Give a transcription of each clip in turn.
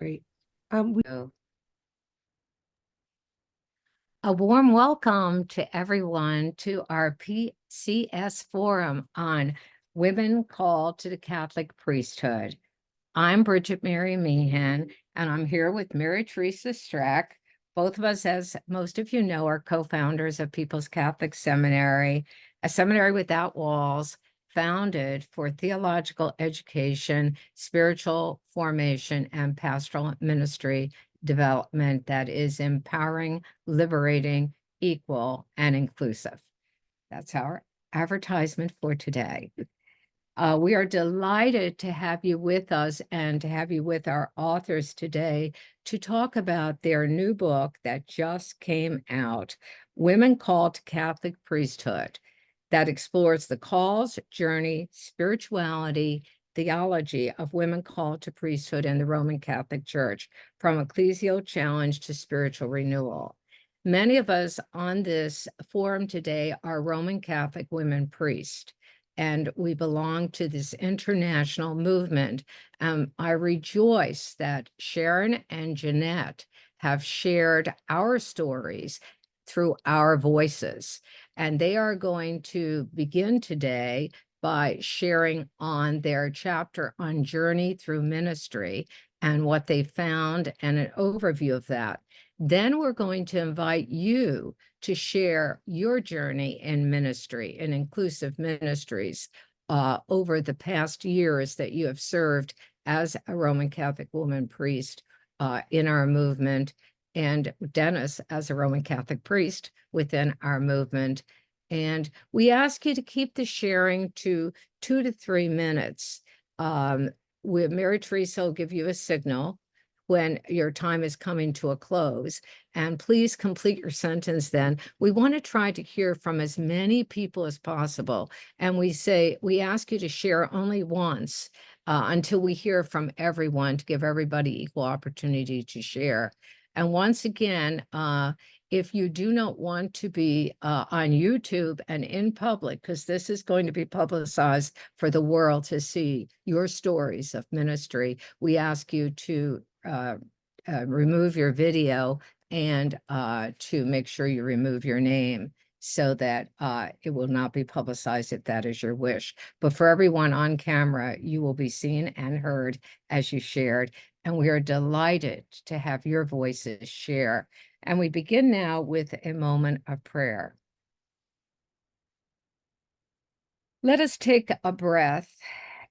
Great. So, a warm welcome to everyone to our PCS forum on women called to the Catholic priesthood. I'm Bridget Mary Meehan, and I'm here with Mary Teresa Strack. Both of us, as most of you know, are co-founders of People's Catholic Seminary, a seminary without walls, founded for theological education, spiritual formation, and pastoral ministry development that is empowering, liberating, equal, and inclusive. That's our advertisement for today. We are delighted to have you with us and to have you with our authors today to talk about their new book that just came out, Women Called to Catholic Priesthood, that explores the calls, journey, spirituality, theology of women called to priesthood in the Roman Catholic Church, from ecclesial challenge to spiritual renewal. Many of us on this forum today are Roman Catholic women priests, and we belong to this international movement. I rejoice that Sharon and Jeanette have shared our stories through our voices, and they are going to begin today by sharing on their chapter on journey through ministry and what they found and an overview of that. Then we're going to invite you to share your journey in ministry, in inclusive ministries, over the past years that you have served as a Roman Catholic woman priest in our movement, and Dennis as a Roman Catholic priest within our movement. And we ask you to keep the sharing to 2 to 3 minutes. Mary Teresa will give you a signal when your time is coming to a close. And please complete your sentence then. We want to try to hear from as many people as possible. And we ask you to share only once until we hear from everyone, to give everybody equal opportunity to share. And once again, if you do not want to be on YouTube and in public, because this is going to be publicized for the world to see your stories of ministry, we ask you to remove your video and to make sure you remove your name so that it will not be publicized if that is your wish. But for everyone on camera, you will be seen and heard as you shared. And we are delighted to have your voices share. And we begin now with a moment of prayer. Let us take a breath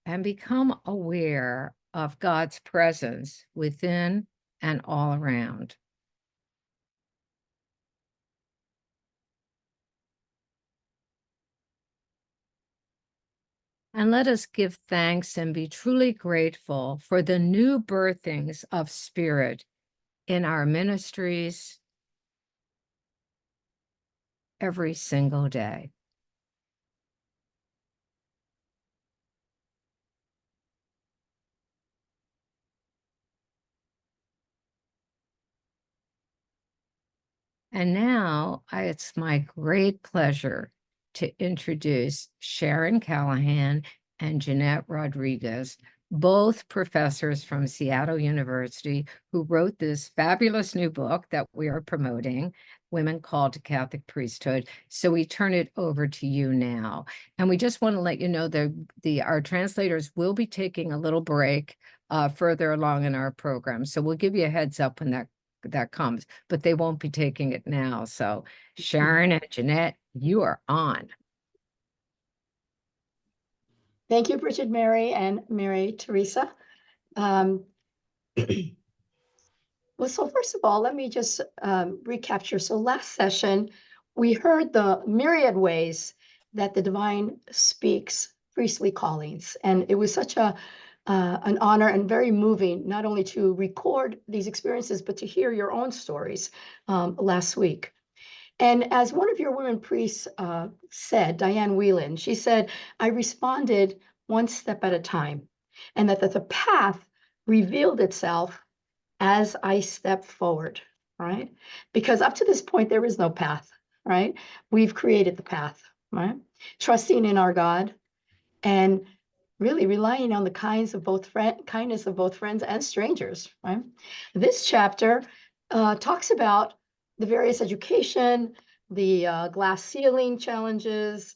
and become aware of God's presence within and all around. And let us give thanks and be truly grateful for the new birthings of spirit in our ministries every single day. And now it's my great pleasure to introduce Sharon Callahan and Jeanette Rodriguez, both professors from Seattle University, who wrote this fabulous new book that we are promoting, Women Called to Catholic Priesthood. So we turn it over to you now. And we just want to let you know that our translators will be taking a little break further along in our program. So we'll give you a heads up when that comes, but they won't be taking it now. So Sharon and Jeanette, you are on. Thank you, Bridget Mary and Mary Teresa. Well, so first of all, let me just recapture. So last session, we heard the myriad ways that the divine speaks priestly callings. And it was such an honor and very moving, not only to record these experiences, but to hear your own stories last week. And as one of your women priests said, Diane Whelan, she said, I responded one step at a time, and that the path revealed itself as I stepped forward, right? Because up to this point, there is no path, right? We've created the path, right? Trusting in our God and really relying on the kindness of both friends and strangers, right? This chapter talks about the various education, the glass ceiling challenges.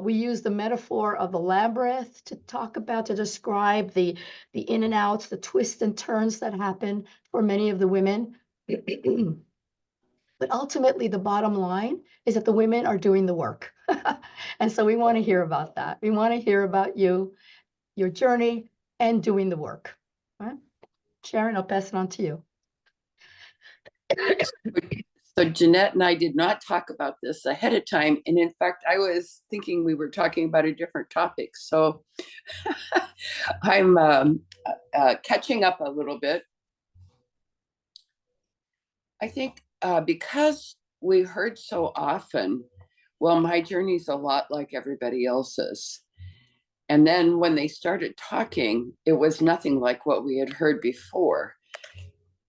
We use the metaphor of the labyrinth to describe the in and outs, the twists and turns that happen for many of the women. But ultimately, the bottom line is that the women are doing the work. And so we want to hear about that. We want to hear about you, your journey, and doing the work. All right? Sharon, I'll pass it on to you. So Jeanette and I did not talk about this ahead of time. And in fact, I was thinking we were talking about a different topic. So I'm catching up a little bit. I think because we heard so often, well, my journey's a lot like everybody else's. And then when they started talking, it was nothing like what we had heard before.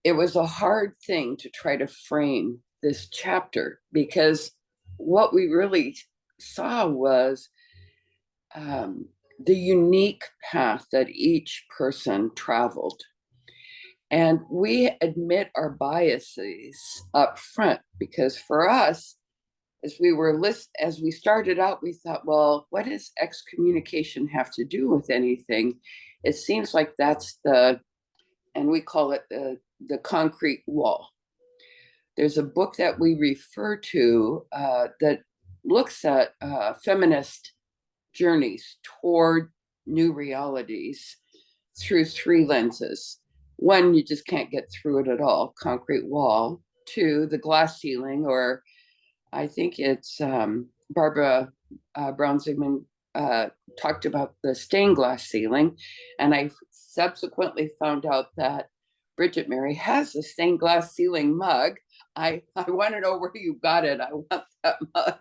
It was a hard thing to try to frame this chapter because what we really saw was the unique path that each person traveled. And we admit our biases up front because for us, as we started out, we thought, well, what does excommunication have to do with anything? It seems like that's and we call it the concrete wall. There's a book that we refer to that looks at feminist journeys toward new realities through three lenses. One, you just can't get through it at all, concrete wall. Two, the glass ceiling, or I think it's Barbara Brown-Zimmerman talked about the stained glass ceiling. And I subsequently found out that Bridget Mary has a stained glass ceiling mug. I want to know where you got it. I want that mug.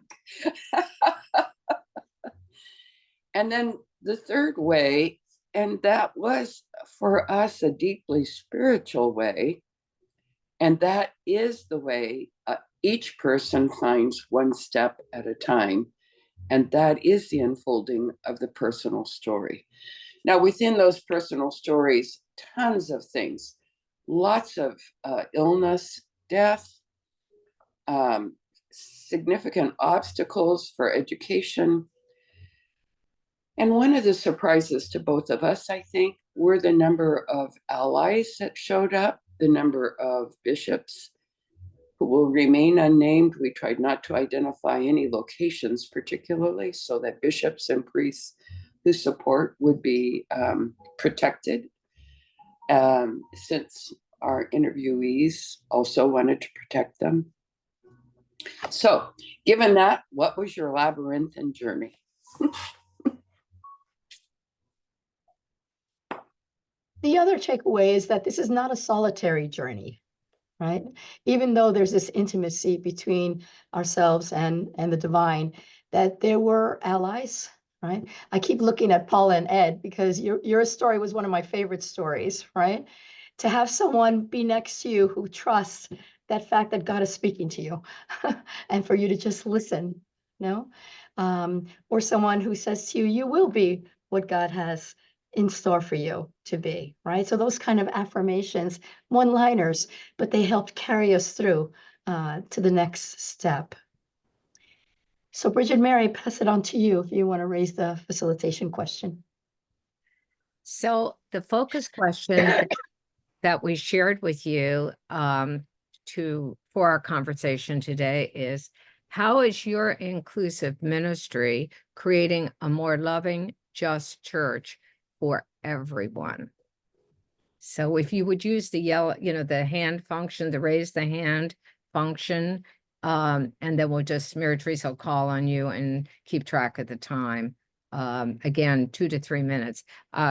And then the third way, and that was for us a deeply spiritual way, and that is the way each person finds one step at a time. And that is the unfolding of the personal story. Now, within those personal stories, tons of things, lots of illness, death, significant obstacles for education. And one of the surprises to both of us, I think, were the number of allies that showed up, the number of bishops who will remain unnamed. We tried not to identify any locations particularly so that bishops and priests who support would be protected, since our interviewees also wanted to protect them. So given that, what was your labyrinthine journey? The other takeaway is that this is not a solitary journey, right? Even though there's this intimacy between ourselves and the divine, that there were allies, right? I keep looking at Paula and Ed because your story was one of my favorite stories, right? To have someone be next to you who trusts that fact that God is speaking to you and for you to just listen, you know? Or someone who says to you, you will be what God has in store for you to be, right? So those kind of affirmations, one-liners, but they helped carry us through to the next step. So Bridget Mary, pass it on to you if you want to raise the facilitation question. So the focus question that we shared with you for our conversation today is, how is your inclusive ministry creating a more loving, just church for everyone? So if you would use the yellow, the hand function, the raise the hand function, and then we'll just, Mary Teresa will call on you and keep track of the time. Again, 2 to 3 minutes.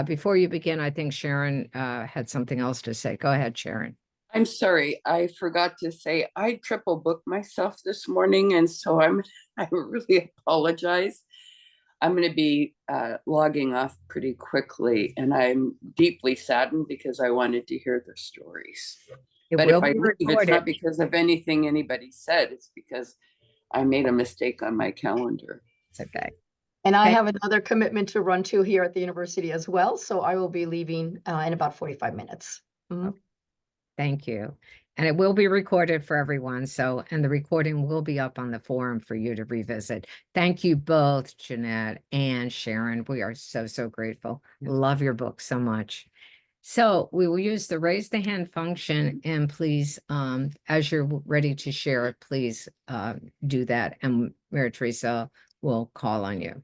Before you begin, I think Sharon had something else to say. Go ahead, Sharon. I'm sorry, I forgot to say I triple booked myself this morning, and so I really apologize. I'm going to be logging off pretty quickly, and I'm deeply saddened because I wanted to hear their stories. But if I leave, it's not because of anything anybody said, it's because I made a mistake on my calendar. It's okay. And I Okay. have another commitment to run to here at the university as well. So I will be leaving in about 45 minutes. Mhm. Thank you. And it will be recorded for everyone. So, and the recording will be up on the forum for you to revisit. Thank you both, Jeanette and Sharon. We are so, so grateful. Love your book so much. So we will use the raise the hand function, and please, as you're ready to share it, please do that. And Mary Teresa will call on you.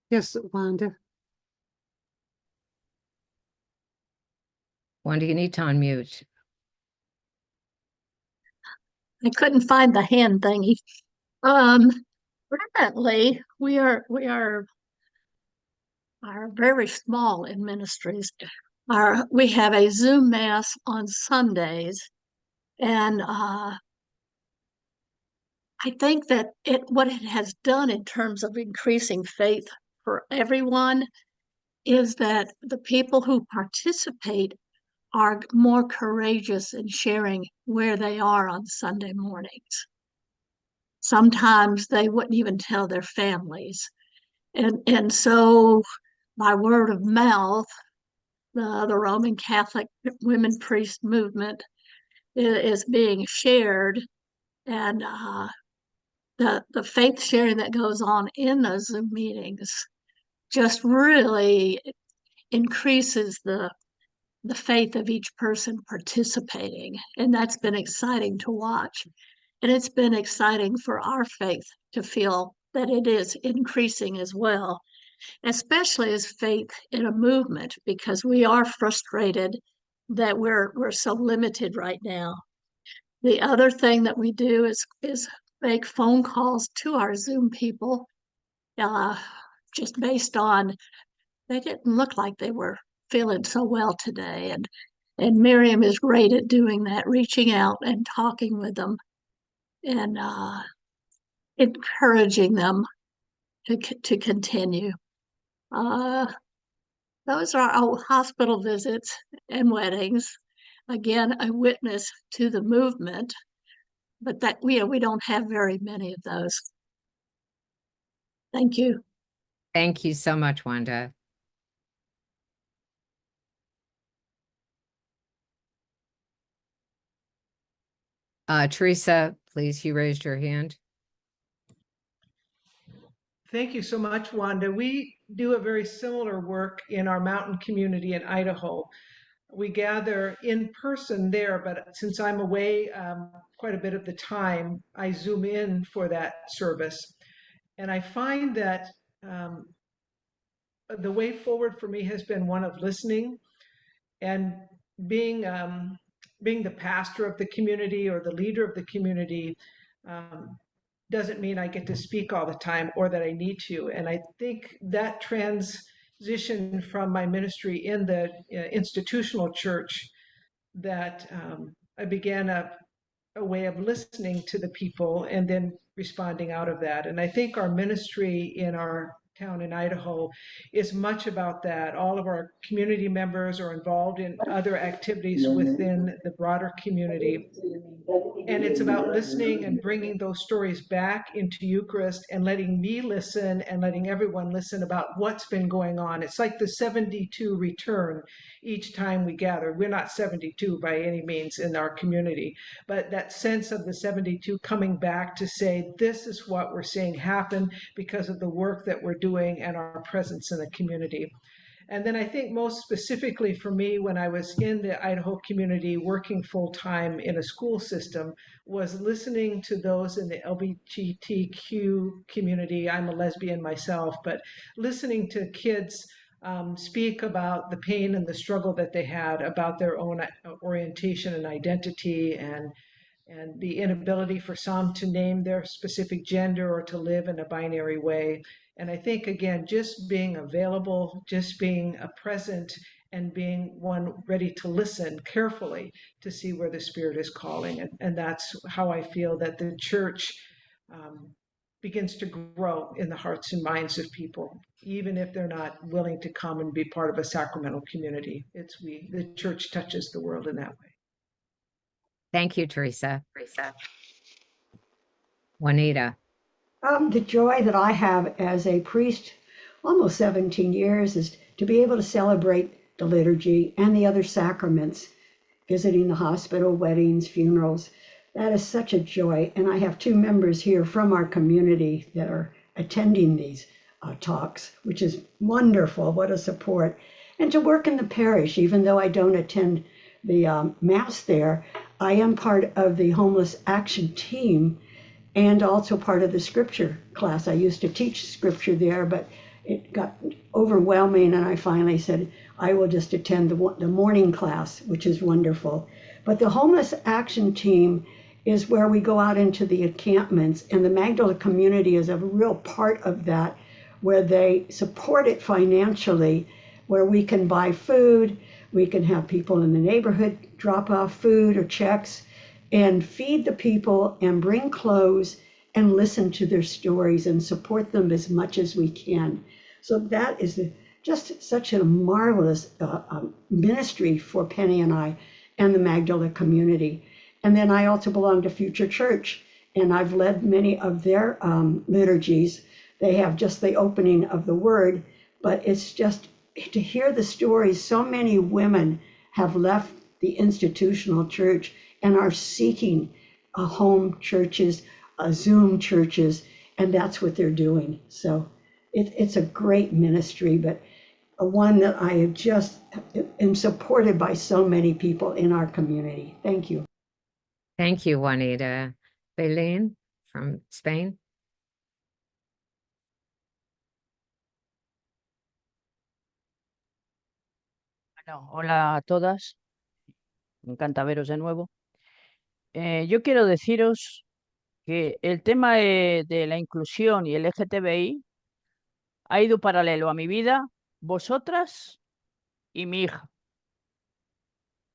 Yes, Wanda. Wanda, you need to unmute. I couldn't find the hand thingy. Um, Currently, we are very small in ministries. We have a Zoom mass on Sundays, and I think that what it has done in terms of increasing faith for everyone is that the people who participate are more courageous in sharing where they are on Sunday mornings. Sometimes they wouldn't even tell their families. And so by word of mouth, the Roman Catholic women priest movement is being shared, and the faith sharing that goes on in those Zoom meetings just really increases the faith of each person participating, and that's been exciting to watch. And it's been exciting for our faith to feel that it is increasing as well, especially as faith in a movement, because we are frustrated that we're so limited right now. The other thing that we do is make phone calls to our Zoom people, uh, just based on they didn't look like they were feeling so well today, and Miriam is great at doing that, reaching out and talking with them and encouraging them to continue. Uh, those are our hospital visits and weddings. Again, a witness to the movement, but that we don't have very many of those. Thank you. Thank you so much, Wanda. Teresa, please, you raised your hand. Thank you so much, Wanda. We do a very similar work in our mountain community in Idaho. We gather in person there, but since I'm away quite a bit of the time, I Zoom in for that service. And I find that um, the way forward for me has been one of listening and being being the pastor of the community or the leader of the community. Doesn't mean I get to speak all the time or that I need to. And I think that transition from my ministry in the institutional church, that I began a way of listening to the people and then responding out of that. And I think our ministry in our town in Idaho is much about that. All of our community members are involved in other activities within the broader community. And it's about listening and bringing those stories back into Eucharist and letting me listen and letting everyone listen about what's been going on. It's like the 72 return each time we gather. We're not 72 by any means in our community, but that sense of the 72 coming back to say, this is what we're seeing happen because of the work that we're doing and our presence in the community. And then I think most specifically for me, when I was in the Idaho community working full time in a school system, was listening to those in the LGBTQ community. I'm a lesbian myself, but listening to kids speak about the pain and the struggle that they had about their own orientation and identity, and and the inability for some to name their specific gender or to live in a binary way. And I think, again, just being available, just being present, and being one ready to listen carefully to see where the Spirit is calling. And that's how I feel that the church begins to grow in the hearts and minds of people, even if they're not willing to come and be part of a sacramental community. The church touches the world in that way. Thank you, Teresa. Juanita. The joy that I have as a priest, almost 17 years, is to be able to celebrate the liturgy and the other sacraments, visiting the hospital, weddings, funerals. That is such a joy. And I have two members here from our community that are attending these talks, which is wonderful. What a support. And to work in the parish, even though I don't attend the Mass there, I am part of the Homeless Action Team and also part of the scripture class. I used to teach scripture there, but it got overwhelming, and I finally said, I will just attend the morning class, which is wonderful. But the Homeless Action Team is where we go out into the encampments, and the Magdala community is a real part of that, where they support it financially, where we can buy food, we can have people in the neighborhood drop off food or checks, and feed the people and bring clothes and listen to their stories and support them as much as we can. So that is just such a marvelous ministry for Penny and I and the Magdala community. And then I also belong to Future Church, and I've led many of their liturgies. They have just the opening of the word, but it's just to hear the stories. So many women have left the institutional church and are seeking home churches, Zoom churches, and that's what they're doing. So it's a great ministry, but one that I have just am supported by so many people in our community. Thank you. Thank you, Juanita. Belén from Spain. Bueno, hola a todas, me encanta veros de nuevo. Yo quiero deciros que el tema de la inclusión y el LGTBI ha ido paralelo a mi vida, vosotras y mi hija.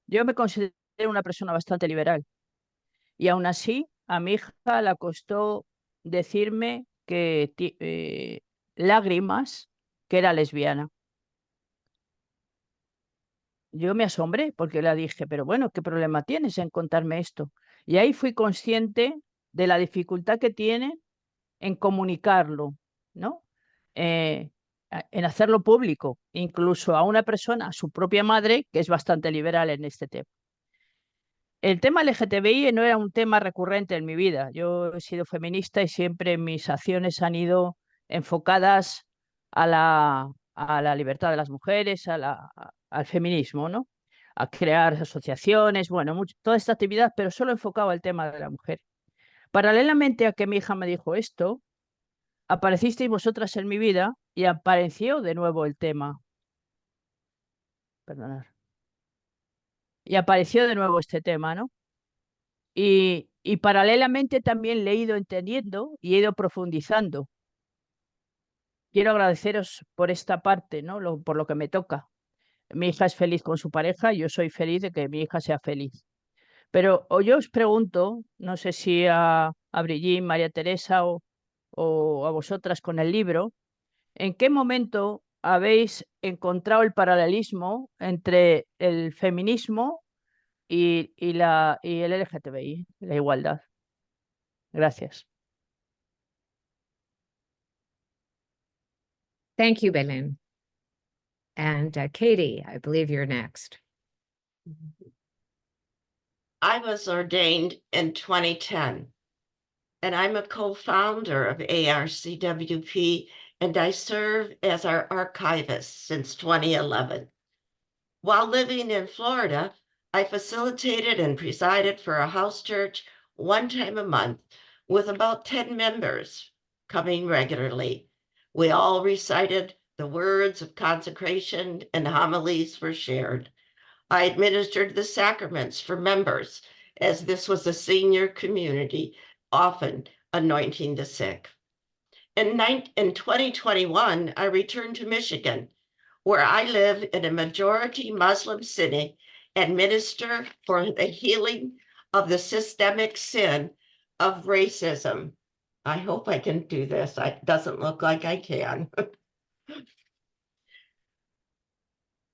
Yo me considero una persona bastante liberal y aún así a mi hija le costó decirme que lágrimas que era lesbiana. Yo me asombré porque le dije, pero bueno, ¿qué problema tienes en contarme esto? Y ahí fui consciente de la dificultad que tiene en comunicarlo, ¿no? En hacerlo público, incluso a una persona, a su propia madre, que es bastante liberal en este tema. El tema LGTBI no era un tema recurrente en mi vida. Yo he sido feminista y siempre mis acciones han ido enfocadas a la libertad de las mujeres, al feminismo, ¿no? A crear asociaciones, bueno, toda esta actividad, pero solo enfocado al tema de la mujer. Paralelamente a que mi hija me dijo esto, aparecisteis vosotras en mi vida y apareció de nuevo el tema. Perdonad. Y apareció de nuevo este tema, ¿no? Y paralelamente también le he ido entendiendo y he ido profundizando. Quiero agradeceros por esta parte, ¿no? Por lo que me toca. Mi hija es feliz con su pareja y yo soy feliz de que mi hija sea feliz. Pero yo os pregunto, no sé si a Brigitte, María Teresa o a vosotras con el libro, ¿en qué momento habéis encontrado el paralelismo entre el feminismo y el LGTBI, la igualdad? Gracias. Thank you, Belén. And Katie, I believe you're next. I was ordained in 2010, and I'm a co-founder of ARCWP, and I serve as our archivist since 2011. While living in Florida, I facilitated and presided for a house church one time a month with about 10 members coming regularly. We all recited the words of consecration and homilies were shared. I administered the sacraments for members as this was a senior community, often anointing the sick. In 2021, I returned to Michigan, where I live in a majority Muslim city and minister for the healing of the systemic sin of racism. I hope I can do this. It doesn't look like I can.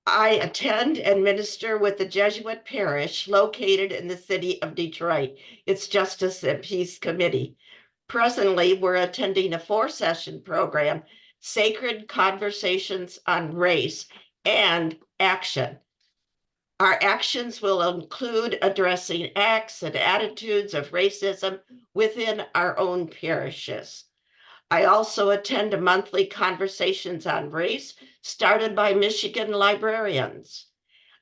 I attend and minister with the Jesuit parish located in the city of Detroit. It's Justice and Peace Committee. Presently, we're attending a 4-session program, Sacred Conversations on Race and Action. Our actions will include addressing acts and attitudes of racism within our own parishes. I also attend a monthly Conversations on Race started by Michigan librarians.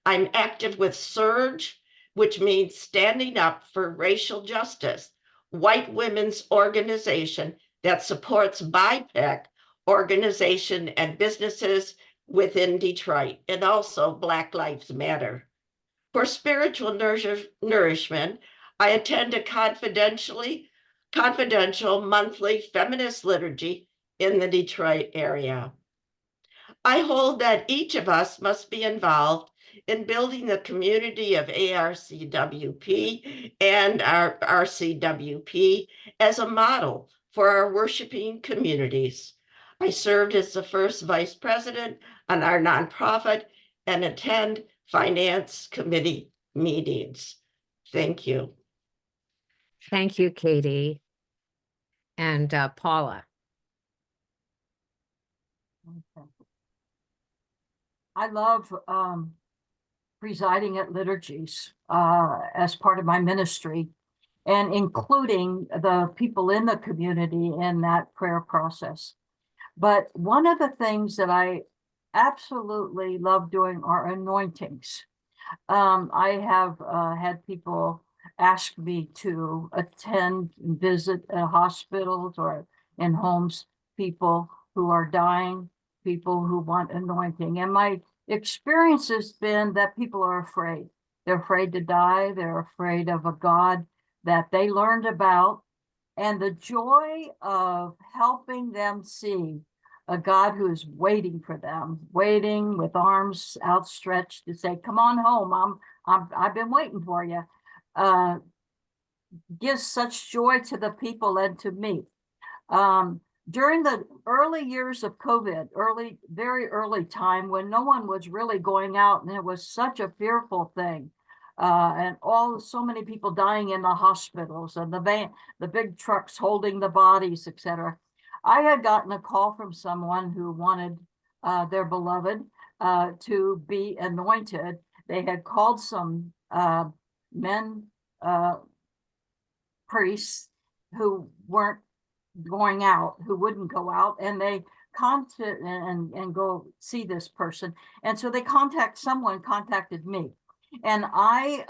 I'm active with SURGE, which means Standing Up for Racial Justice, white women's organization that supports BIPOC organization and businesses within Detroit, and also Black Lives Matter. For spiritual nourishment, I attend a confidential monthly feminist liturgy in the Detroit area. I hold that each of us must be involved in building the community of ARCWP and our RCWP as a model for our worshiping communities. I served as the first vice president on our nonprofit and attend finance committee meetings. Thank you. Thank you, Katie. And Paula. Okay. I love presiding at liturgies as part of my ministry and including the people in the community in that prayer process. But one of the things that I absolutely love doing are anointings. I have had people ask me to attend and visit hospitals or in homes, people who are dying, people who want anointing. And my experience has been that people are afraid. They're afraid to die. They're afraid of a God that they learned about. And the joy of helping them see a God who is waiting for them, waiting with arms outstretched to say, "Come on home. I've been waiting for you," gives such joy to the people and to me. During the early years of COVID, very early time when no one was really going out and it was such a fearful thing, and so many people dying in the hospitals and the big trucks holding the bodies, etc. I had gotten a call from someone who wanted their beloved to be anointed. They had called some men priests who weren't going out, who wouldn't go out, and they contact and go see this person. And so they contacted me. And I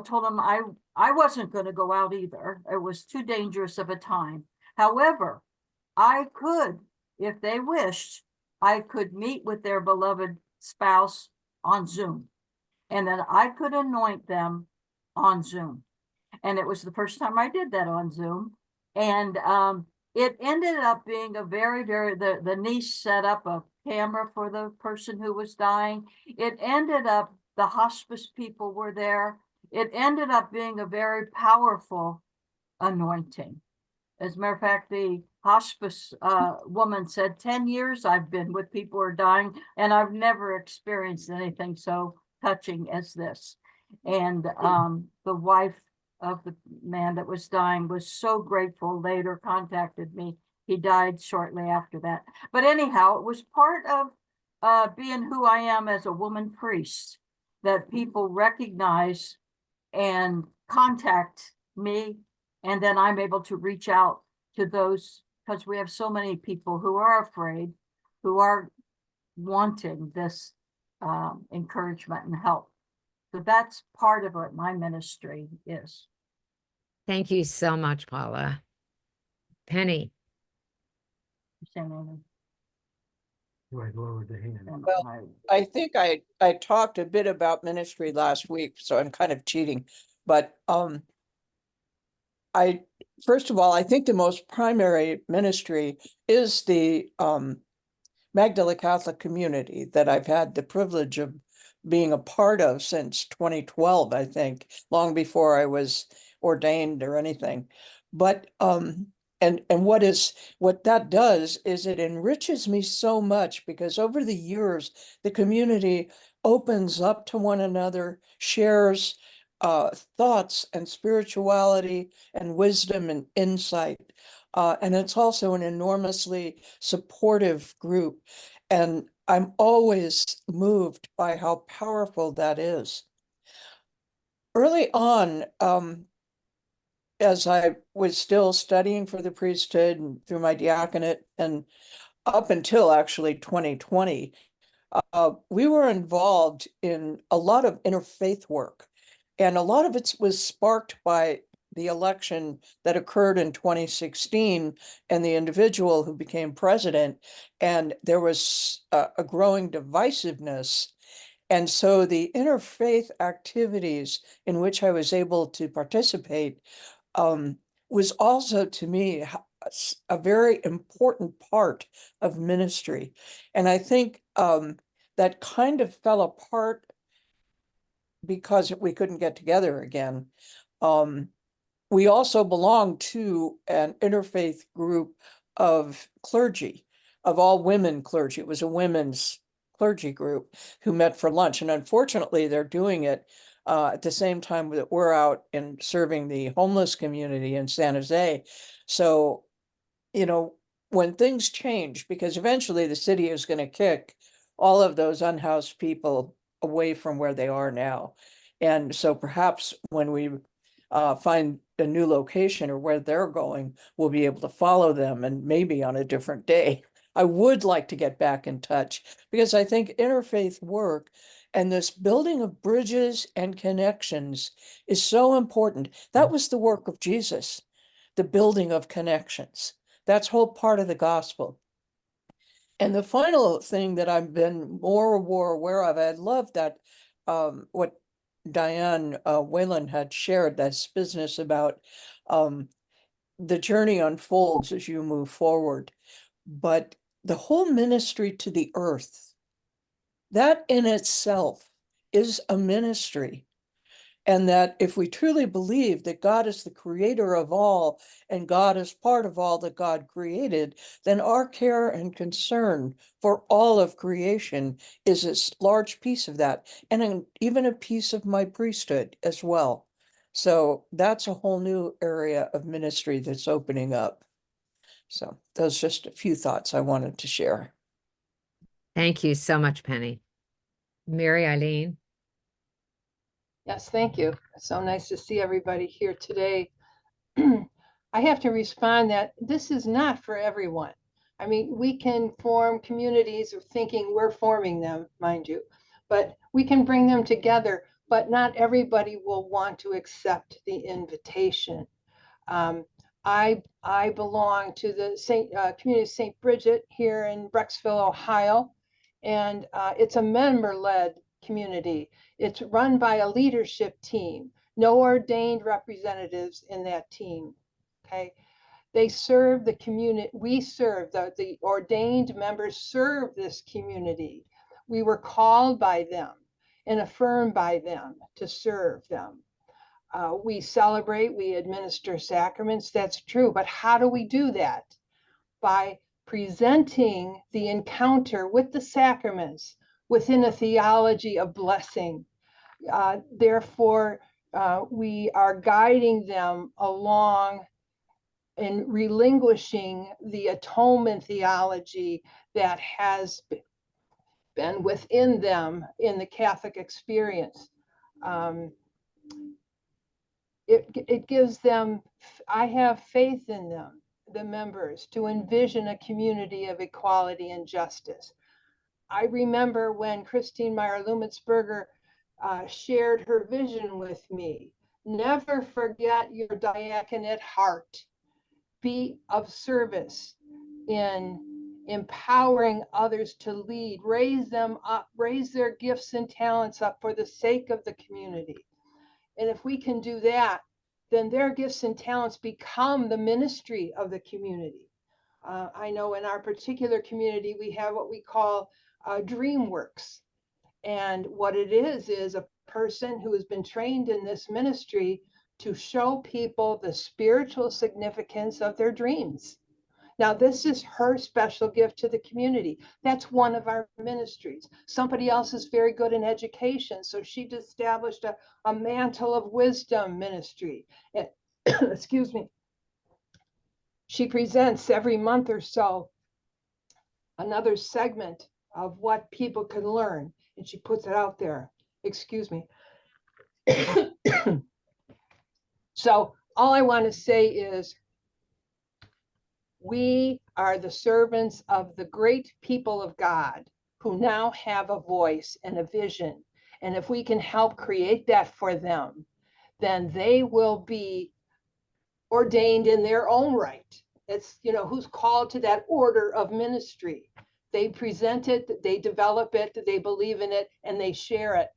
told them I wasn't going to go out either. It was too dangerous of a time. However, I could, if they wished, I could meet with their beloved spouse on Zoom. And then I could anoint them on Zoom. And it was the first time I did that on Zoom. And it ended up being a very, the niece set up a camera for the person who was dying. It ended up, the hospice people were there. It ended up being a very powerful anointing. As a matter of fact, the hospice woman said, 10 years I've been with people who are dying, and I've never experienced anything so touching as this. And the wife of the man that was dying was so grateful, later contacted me. He died shortly after that. But anyhow, it was part of being who I am as a woman priest, that people recognize and contact me, and then I'm able to reach out to those, because we have so many people who are afraid, who are wanting this encouragement and help. So that's part of what my ministry is. Thank you so much, Paula. Penny. Well, I think I talked a bit about ministry last week, so I'm kind of cheating. But first of all, I think the most primary ministry is the Magdala Catholic community that I've had the privilege of being a part of since 2012, I think, long before I was ordained or anything. But and what that does is it enriches me so much, because over the years the community opens up to one another, shares thoughts and spirituality and wisdom and insight. And it's also an enormously supportive group. And I'm always moved by how powerful that is. Early on, as I was still studying for the priesthood and through my diaconate, and up until actually 2020, we were involved in a lot of interfaith work. And a lot of it was sparked by the election that occurred in 2016 and the individual who became president. And there was a growing divisiveness. And so the interfaith activities in which I was able to participate was also, to me, a very important part of ministry. And I think that kind of fell apart because we couldn't get together again. We also belonged to an interfaith group of clergy, of all women clergy. It was a women's clergy group who met for lunch. And unfortunately, they're doing it at the same time that we're out and serving the homeless community in San Jose. So, you know, when things change, because eventually the city is going to kick all of those unhoused people away from where they are now. And so perhaps when we find a new location or where they're going, we'll be able to follow them, and maybe on a different day. I would like to get back in touch, because I think interfaith work and this building of bridges and connections is so important. That was the work of Jesus, the building of connections. That's whole part of the gospel. And the final thing that I've been more aware of, I love that what Diane Whalen had shared, this business about the journey unfolds as you move forward. But the whole ministry to the earth, that in itself is a ministry. And that if we truly believe that God is the creator of all and God is part of all that God created, then our care and concern for all of creation is a large piece of that, and even a piece of my priesthood as well. So that's a whole new area of ministry that's opening up. So those are just a few thoughts I wanted to share. Thank you so much, Penny. Mary Eileen. Yes, thank you. So nice to see everybody here today. I have to respond that this is not for everyone. I mean, we can form communities of thinking, we're forming them, mind you, but we can bring them together, but not everybody will want to accept the invitation. I belong to the community of St. Bridget here in Brecksville, Ohio, and it's a member-led community. It's run by a leadership team, no ordained representatives in that team. Okay, they serve the community. We serve the ordained members serve this community. We were called by them and affirmed by them to serve them. We celebrate, we administer sacraments, that's true, but how do we do that? By presenting the encounter with the sacraments within a theology of blessing. Therefore, we are guiding them along and relinquishing the atonement theology that has been within them in the Catholic experience. It gives them, I have faith in them, the members, to envision a community of equality and justice. I remember when Christine Meyer-Lumitzberger shared her vision with me. Never forget your diaconate heart. Be of service in empowering others to lead, raise them up, raise their gifts and talents up for the sake of the community. And if we can do that, then their gifts and talents become the ministry of the community. I know in our particular community, we have what we call DreamWorks. And what it is a person who has been trained in this ministry to show people the spiritual significance of their dreams. Now, this is her special gift to the community. That's one of our ministries. Somebody else is very good in education, so she established a mantle of wisdom ministry. And, excuse me. She presents every month or so another segment of what people can learn, and she puts it out there. Excuse me. So all I want to say is we are the servants of the great people of God who now have a voice and a vision. And if we can help create that for them, then they will be ordained in their own right. It's, you know, who's called to that order of ministry. They present it, they develop it, they believe in it, and they share it.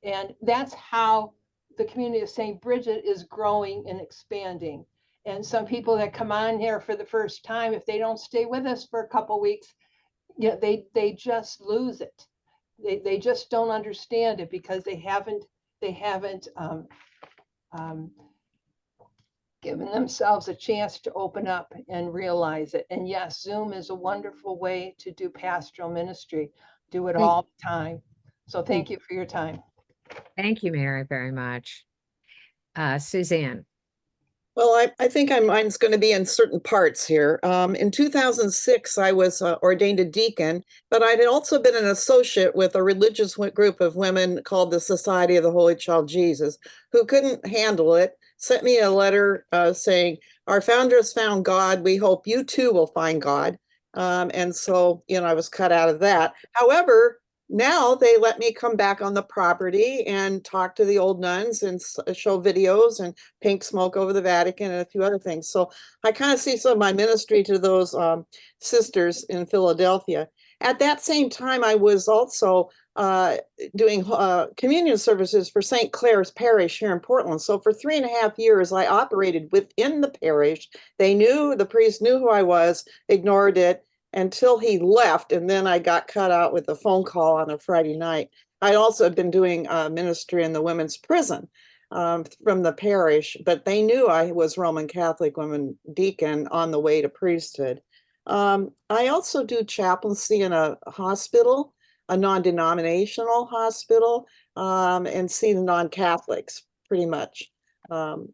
And that's how the community of St. Bridget is growing and expanding. And some people that come on here for the first time, if they don't stay with us for a couple weeks, you know, they just lose it. They just don't understand it because they haven't given themselves a chance to open up and realize it. And yes, Zoom is a wonderful way to do pastoral ministry. Do it all the time. So thank you for your time. Thank you, Mary, very much. Suzanne. Well, I think mine's going to be in certain parts here. In 2006, I was ordained a deacon, but I had also been an associate with a religious group of women called the Society of the Holy Child Jesus, who couldn't handle it, sent me a letter saying, our founders found God. We hope you too will find God. And so, you know, I was cut out of that. However, now they let me come back on the property and talk to the old nuns and show videos and pink smoke over the Vatican and a few other things. So I kind of see some of my ministry to those sisters in Philadelphia. At that same time, I was also doing communion services for St. Clare's Parish here in Portland. So for 3.5 years, I operated within the parish. The priest knew who I was, ignored it, until he left, and then I got cut out with a phone call on a Friday night. I also had been doing ministry in the women's prison from the parish, but they knew I was Roman Catholic woman deacon on the way to priesthood. I also do chaplaincy in a hospital, a non-denominational hospital, and see the non-Catholics pretty much.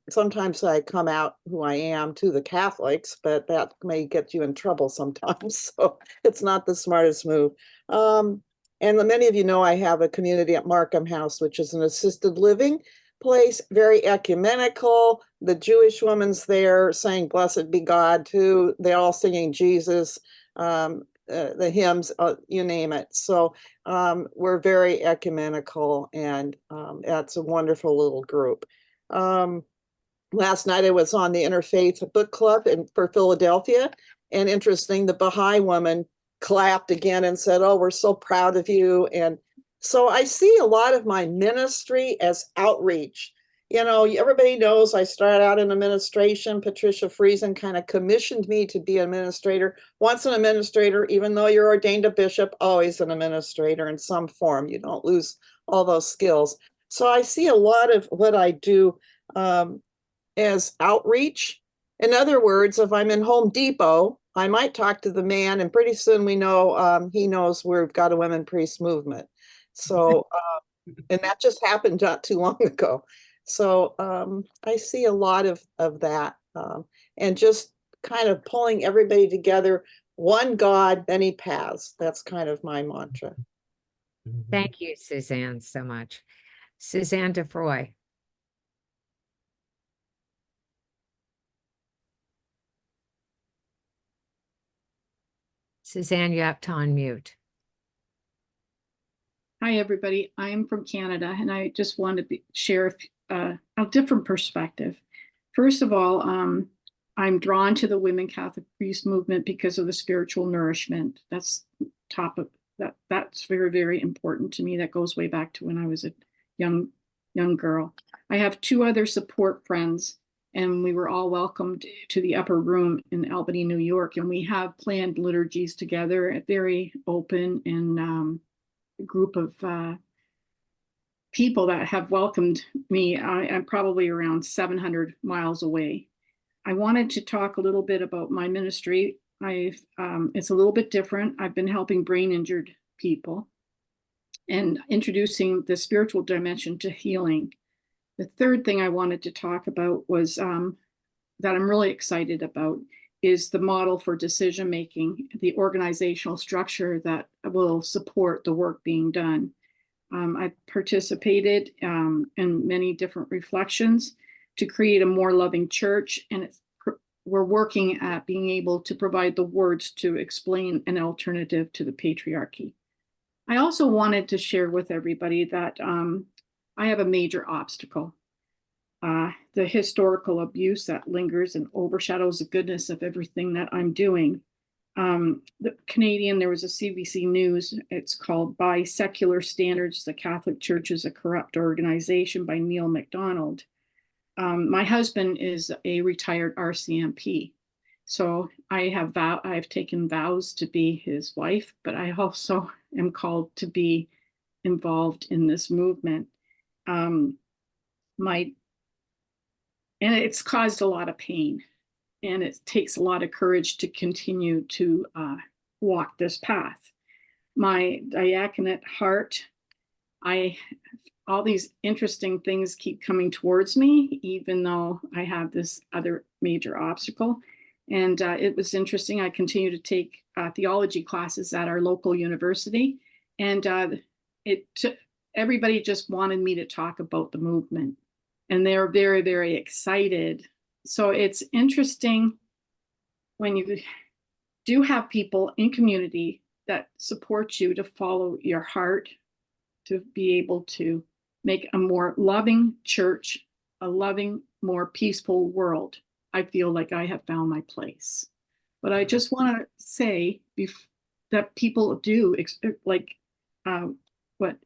Sometimes I come out who I am to the Catholics, but that may get you in trouble sometimes. So it's not the smartest move. And many of you know I have a community at Markham House, which is an assisted living place, very ecumenical. The Jewish woman's there saying, blessed be God too. They're all singing Jesus, the hymns, you name it. So we're very ecumenical, and that's a wonderful little group. Last night I was on the Interfaith Book Club for Philadelphia, and interesting, the Baha'i woman clapped again and said, oh, we're so proud of you. And so I see a lot of my ministry as outreach. You know, everybody knows I started out in administration. Patricia Friesen kind of commissioned me to be an administrator. Once an administrator, even though you're ordained a bishop, always an administrator in some form. You don't lose all those skills. So I see a lot of what I do as outreach. In other words, if I'm in Home Depot, I might talk to the man, and pretty soon we know he knows we've got a women priest movement. So, and that just happened not too long ago. So I see a lot of that, and just kind of pulling everybody together. One God, many paths. That's kind of my mantra. Thank you, Suzanne, so much. Suzanne DeFroy. Suzanne, you have to unmute. Hi, everybody. I am from Canada, and I just wanted to share a different perspective. First of all, I'm drawn to the women Catholic priest movement because of the spiritual nourishment. That's that's very, very important to me. That goes way back to when I was a young girl. I have 2 other support friends, and we were all welcomed to the upper room in Albany, New York. And we have planned liturgies together, a very open and group of people that have welcomed me. I'm probably around 700 miles away. I wanted to talk a little bit about my ministry. It's a little bit different. I've been helping brain injured people and introducing the spiritual dimension to healing. The third thing I wanted to talk about was that I'm really excited about is the model for decision making, the organizational structure that will support the work being done. I participated in many different reflections to create a more loving church, and we're working at being able to provide the words to explain an alternative to the patriarchy. I also wanted to share with everybody that I have a major obstacle. The historical abuse that lingers and overshadows the goodness of everything that I'm doing. The Canadian, there was a CBC News, it's called By Secular Standards, the Catholic Church is a Corrupt Organization by Neil MacDonald. My husband is a retired RCMP. So I've taken vows to be his wife, but I also am called to be involved in this movement. And it's caused a lot of pain, and it takes a lot of courage to continue to walk this path. My diaconate heart, all these interesting things keep coming towards me, even though I have this other major obstacle. And it was interesting. I continue to take theology classes at our local university, and everybody just wanted me to talk about the movement, and they're very, very excited. So it's interesting when you do have people in community that support you to follow your heart, to be able to make a more loving church, a loving, more peaceful world. I feel like I have found my place. But I just want to say that people do, like what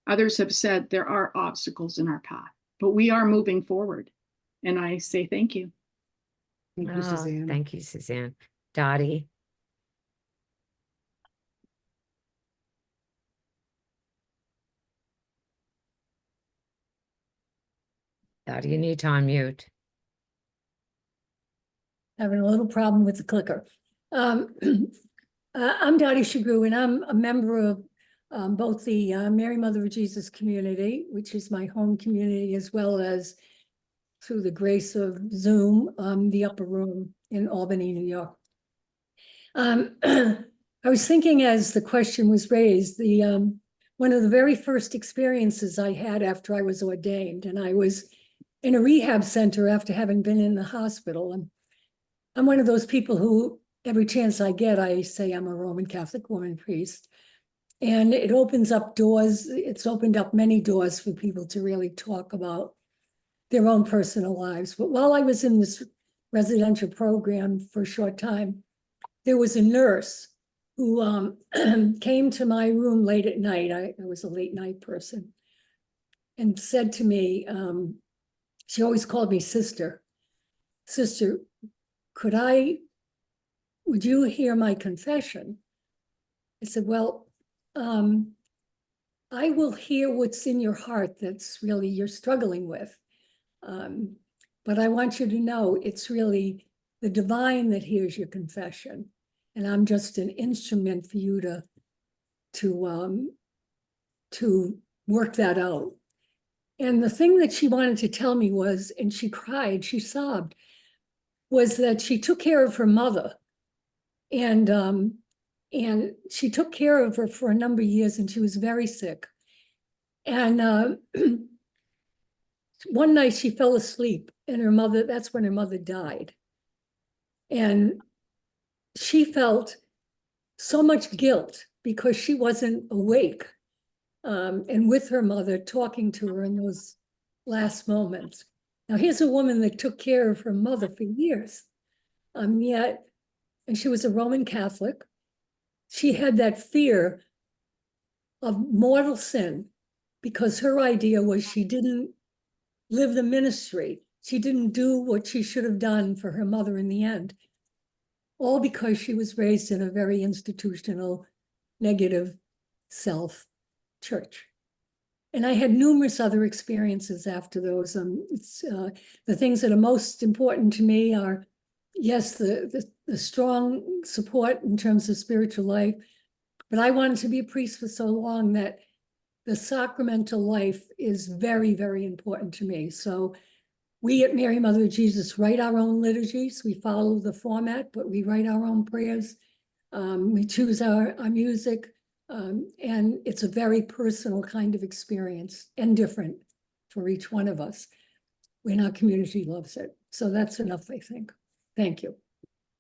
others have said, there are obstacles in our path, but we are moving forward. And I say thank you. Thank you, Suzanne. Dottie. Dottie, you need to unmute. Having a little problem with the clicker. I'm Dottie Shagru, and I'm a member of both the Mary Mother of Jesus community, which is my home community, as well as through the grace of Zoom, the Upper Room in Albany, New York. I was thinking as the question was raised, one of the very first experiences I had after I was ordained, and I was in a rehab center after having been in the hospital. And I'm one of those people who, every chance I get, I say I'm a Roman Catholic woman priest. And it opens up doors. It's opened up many doors for people to really talk about their own personal lives. But while I was in this residential program for a short time, there was a nurse who came to my room late at night. I was a late night person, and said to me, she always called me sister. Sister, would you hear my confession? I said, well, I will hear what's in your heart that's really you're struggling with. But I want you to know it's really the divine that hears your confession. And I'm just an instrument for you to work that out. And the thing that she wanted to tell me was, and she cried, she sobbed, was that she took care of her mother. And she took care of her for a number of years, and she was very sick. And one night she fell asleep, and that's when her mother died. And she felt so much guilt because she wasn't awake and with her mother, talking to her in those last moments. Now, here's a woman that took care of her mother for years, and she was a Roman Catholic. She had that fear of mortal sin because her idea was she didn't live the ministry. she didn't do what she should have done for her mother in the end. All because she was raised in a very institutional, negative self church. And I had numerous other experiences after those. The things that are most important to me are, yes, the strong support in terms of spiritual life, but I wanted to be a priest for so long that the sacramental life is very, very important to me. So we at Mary Mother of Jesus write our own liturgies. We follow the format, but we write our own prayers. We choose our music. And it's a very personal kind of experience and different for each one of us when our community loves it. So that's enough, I think. Thank you.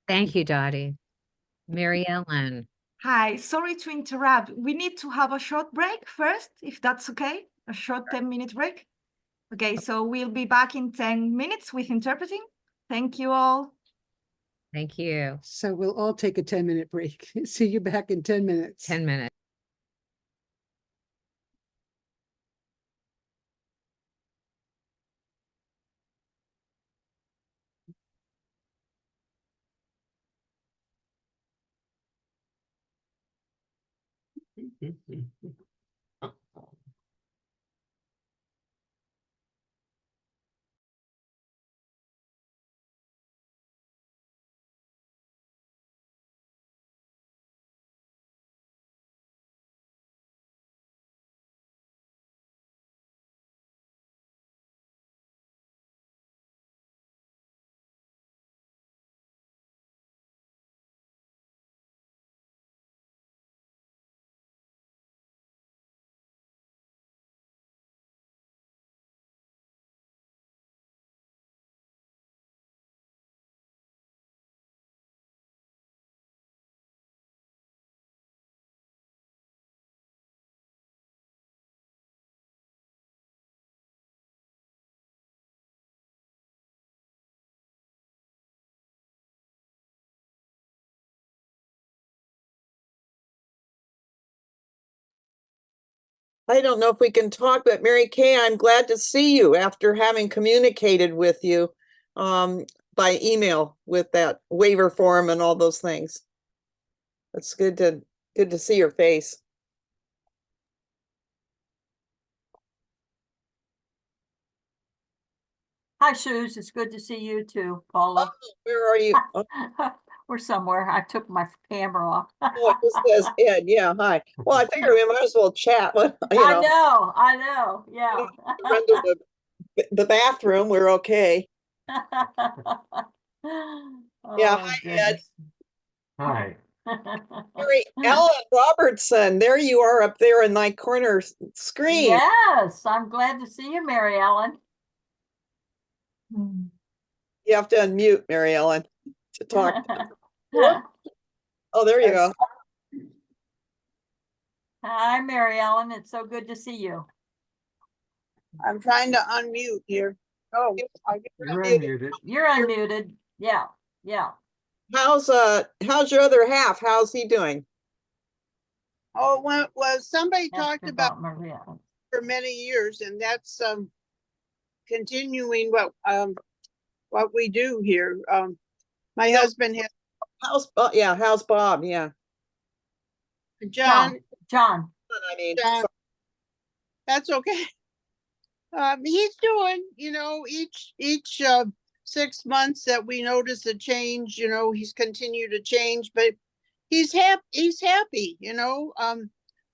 Thank you, Dottie. Mary Ellen. Hi, sorry to interrupt. We need to have a short break first, if that's okay. A short 10-minute break. Okay, so we'll be back in 10 minutes with interpreting. Thank you all. Thank you. So we'll all take a 10-minute break. See you back in 10 minutes. 10 minutes. I don't know if we can talk, but Mary Kay, I'm glad to see you after having communicated with you by email with that waiver form and all those things. It's good to see your face. Hi, Suze. It's good to see you too, Paula. Oh, where are you? Oh, We're somewhere. I took my camera off. it just says Ed. Yeah, hi. Well, I figure we might as well chat. You I know. Yeah. Run to the bathroom. We're okay. Yeah, Oh, hi, Ed. goodness. Hi. Mary Ellen Robertson, there you are up there in my corner screen. Yes, I'm glad to see you, Mary Ellen. You have to unmute, Mary Ellen, to talk. Oh, there you go. Hi, Mary Ellen. It's so good to see you. I'm trying to unmute here. Oh, You're unmuted. You're unmuted. Yeah, yeah. How's your other half? How's he doing? oh, well, somebody Ask talked her about Maria. for many years, and that's continuing what we do here. My husband has How's Bob? Yeah. John. John. I mean, John. That's okay. He's doing, each 6 months that we notice a change, he's continued to change, but he's happy,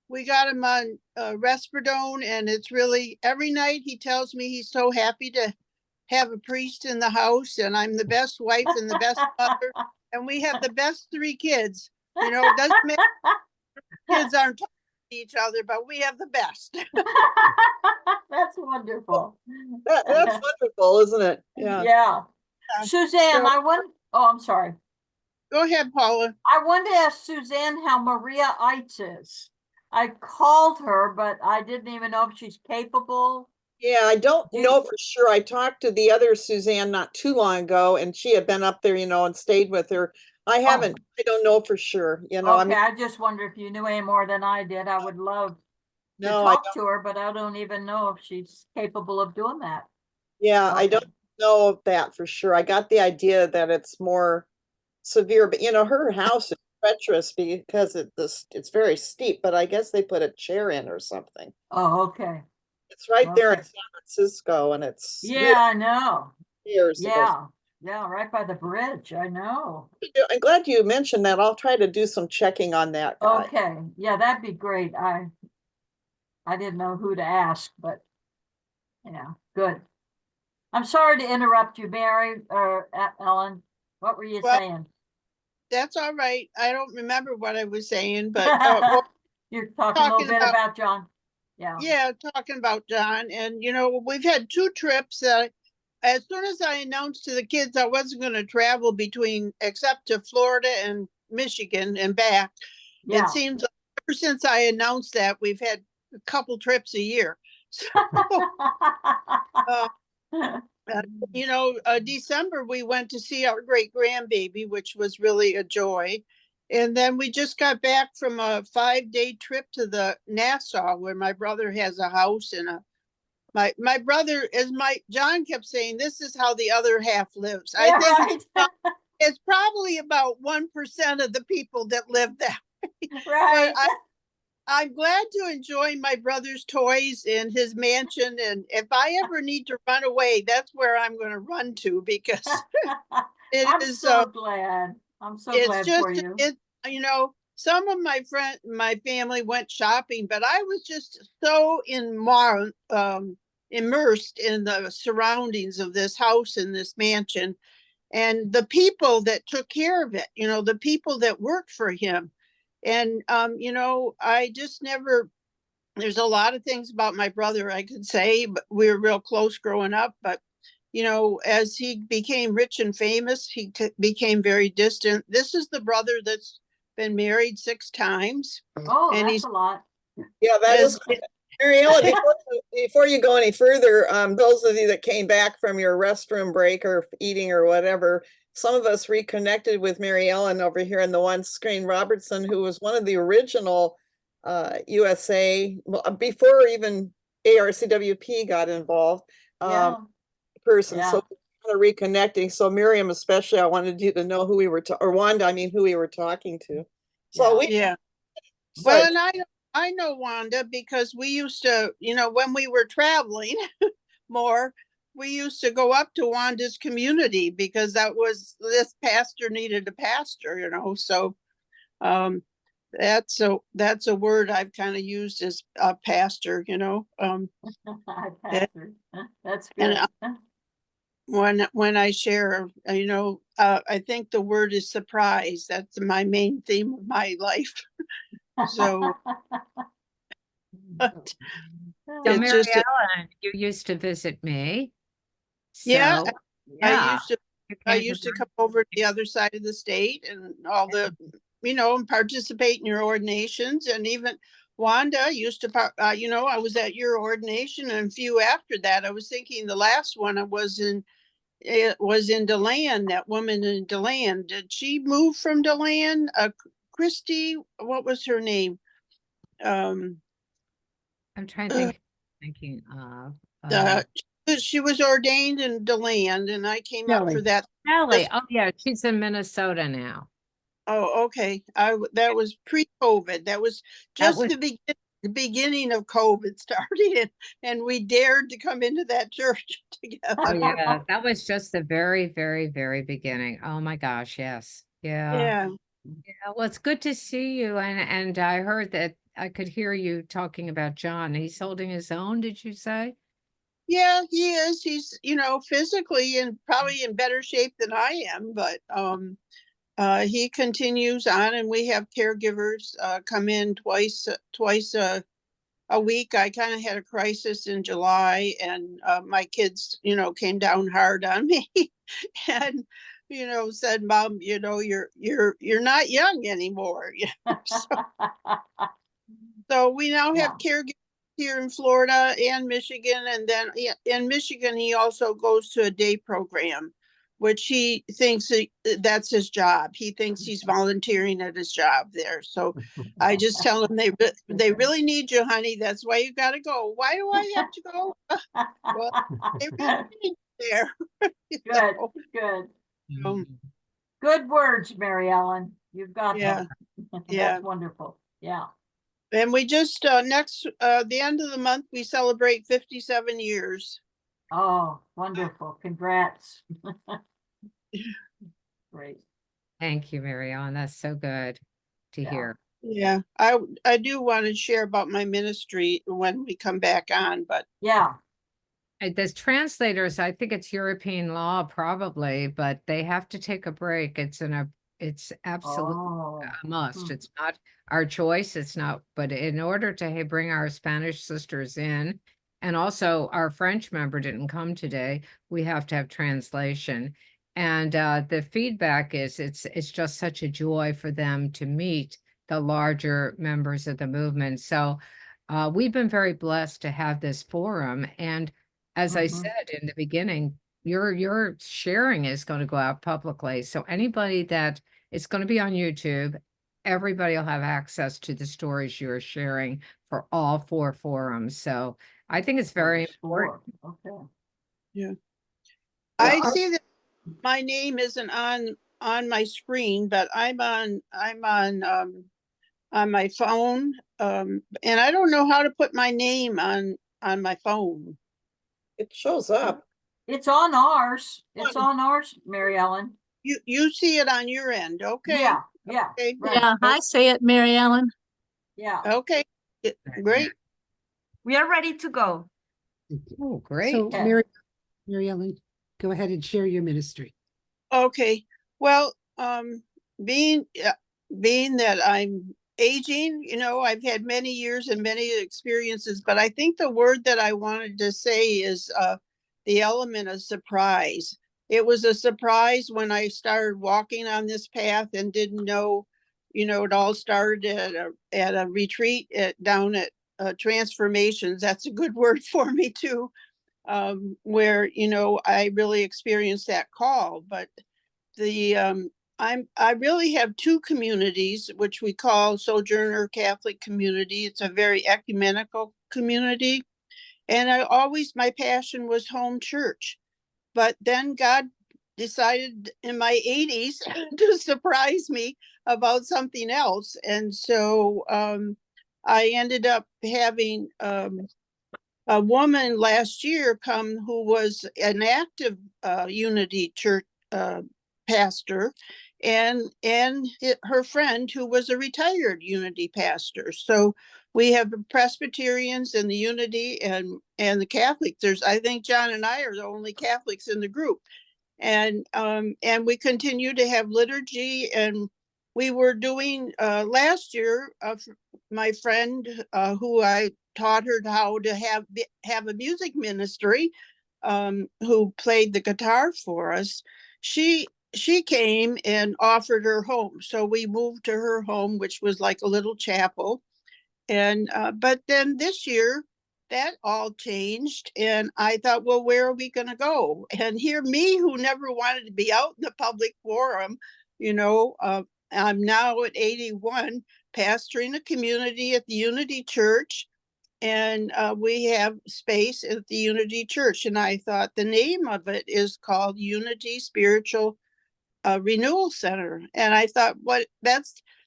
we got him on Resperdone, and it's really every night he tells me he's so happy to have a priest in the house, and I'm the best wife and the best mother, and we have the best 3 kids. It doesn't matter kids aren't talking to each other, but we have the best. That's wonderful. That's wonderful, isn't it? Yeah. Yeah. Suzanne, I'm sorry. Go ahead, Paula. I wanted to ask Suzanne how Maria Eitz is. I called her, but I didn't even know if she's capable. Yeah, I don't know for sure. I talked to the other Suzanne not too long ago, and she had been up there, and stayed with her. I don't know for sure. Okay, I just wonder if you knew any more than I did. I would love to talk to her, but I don't even know if she's capable of doing that. Yeah, I don't know that for sure. I got the idea that it's more severe, but her house is treacherous because it's very steep, but I guess they put a chair in or something. Oh, okay. It's right there in Okay. San Francisco, and it's Yeah, I know. years ago. Yeah. Yeah, right by the bridge. I know. I'm glad you mentioned that. I'll try to do some checking on that guy. Okay. Yeah, that'd be great. I didn't know who to ask, but yeah, good. I'm sorry to interrupt you, Mary or Ellen. What were you Well, saying? That's all right. I don't remember what I was saying, but You're talking a little bit about John. Yeah, talking about John. And, we've had 2 trips that as soon as I announced to the kids I wasn't going to travel except to Florida and Michigan and back, Yeah. it seems like ever since I announced that, we've had a couple trips a year. So, December, we went to see our great grandbaby, which was really a joy. And then we just got back from a 5-day trip to the Nassau, where my brother has a house and my brother, as John kept saying, this is how the other half lives. Yeah, I think it's probably about 1% of the people that live that way. Right. But I'm glad to enjoy my brother's toys and his mansion. And if I ever need to run away, that's where I'm going to run to, because I'm so glad. I'm so glad for you. Some of my family went shopping, but I was just so immersed in the surroundings of this house and this mansion and the people that took care of it, the people that worked for him. And, I just never, there's a lot of things about my brother I could say, but we were real close growing up. But, as he became rich and famous, he became very distant. This is the brother that's been married 6 times. Oh, and that's a lot. Yeah, that is. Mary Ellen, before you go any further, those of you that came back from your restroom break or eating or whatever, some of us reconnected with Mary Ellen over here in the one screen Robertson, who was one of the original USA, before even ARCWP got involved, person. So kind of reconnecting. So Miriam, especially, I wanted you to know who we were, or Wanda, I mean, who we were talking to. So well, and I know Wanda because we used to, when we were traveling more, we used to go up to Wanda's community because this pastor needed a pastor, so that's a word I've kind of used as a pastor, Pastor. That's good. And when I share, I think the word is surprise. That's my main theme of my life. So So Mary Ellen, you used to visit me. Yeah, So, I used to come over to the other side of the state and all the, and participate in your ordinations. And even Wanda used to, I was at your ordination and a few after that. I was thinking the last one it was in DeLand, that woman in DeLand. Did she move from DeLand? Christy, what was her name? I'm trying to think, thinking of. She was ordained in DeLand, and I came up for that. Ellie. Oh yeah, she's in Minnesota now. Oh, okay. That was pre-COVID. That was just the beginning of COVID started, and we dared to come into that church together. Oh yeah, that was just the very, very, very beginning. Oh my gosh, yes. Yeah. Well, it's good to see you. And I heard that I could hear you talking about John. He's holding his own, did you say? Yeah, he is. He's, physically and probably in better shape than I am, but he continues on, and we have caregivers come in twice a week. I kind of had a crisis in July, and my kids, came down hard on me and, said, "Mom, you're not young anymore." So we now have caregivers here in Florida and Michigan, and then in Michigan, he also goes to a day program, which he thinks that's his job. He thinks he's volunteering at his job there. So I just tell him they really need you, honey. That's why you got to go. Why do I have to go? Well, they really need there. you Good, know. good. Um, Good words, Mary Ellen. You've got Yeah, them. yeah. That's wonderful. Yeah. And we just, the end of the month, we celebrate 57 years. Oh, wonderful. Congrats. Great. Thank you, Mary Ellen. That's so good to Yeah. hear. Yeah, I do want to share about my ministry when we come back on, but Yeah. There's translators, I think it's European law probably, but they have to take a break. It's absolutely Oh. a must. Hmm. It's not our choice. It's not, but in order to bring our Spanish sisters in, and also our French member didn't come today, we have to have translation. And the feedback is it's just such a joy for them to meet the larger members of the movement. So we've been very blessed to have this forum. And as I Mhm. said in the beginning, your sharing is going to go out publicly. So anybody that it's going to be on YouTube, everybody will have access to the stories you're sharing for all 4 forums. So I think it's very important. Okay. yeah. Yeah, I see that my name isn't on my screen, but I'm on my phone. And I don't know how to put my name on my phone. It shows up. It's on ours. It's on ours, Mary Ellen. You see it on your end, okay? Yeah, yeah, Okay. right. Yeah, I see it, Mary Ellen. Yeah. Okay, great. We are ready to go. Oh, great. So Okay. Mary Ellen, go ahead and share your ministry. Okay, well, being being that I'm aging, I've had many years and many experiences, but I think the word that I wanted to say is the element of surprise. It was a surprise when I started walking on this path and didn't know, it all started at a retreat down at Transformations. That's a good word for me too. Where I really experienced that call. But the I really have 2 communities, which we call Sojourner Catholic Community. It's a very ecumenical community, and my passion was home church. But then God decided in my 80s to surprise me about something else, and so I ended up having a woman last year come who was an active Unity Church pastor, and her friend who was a retired Unity pastor. So we have the Presbyterians and the Unity and the Catholics. I think John and I are the only Catholics in the group, and we continue to have liturgy. And we were doing last year. My friend who I taught her how to have a music ministry, who played the guitar for us. She came and offered her home, so we moved to her home, which was like a little chapel. And but then this year that all changed, and I thought, well, where are we going to go? And here, me, who never wanted to be out in the public forum, I'm now at 81, pastoring a community at the Unity Church, and we have space at the Unity Church. And I thought the name of it is called Unity Spiritual Renewal Center. And I thought,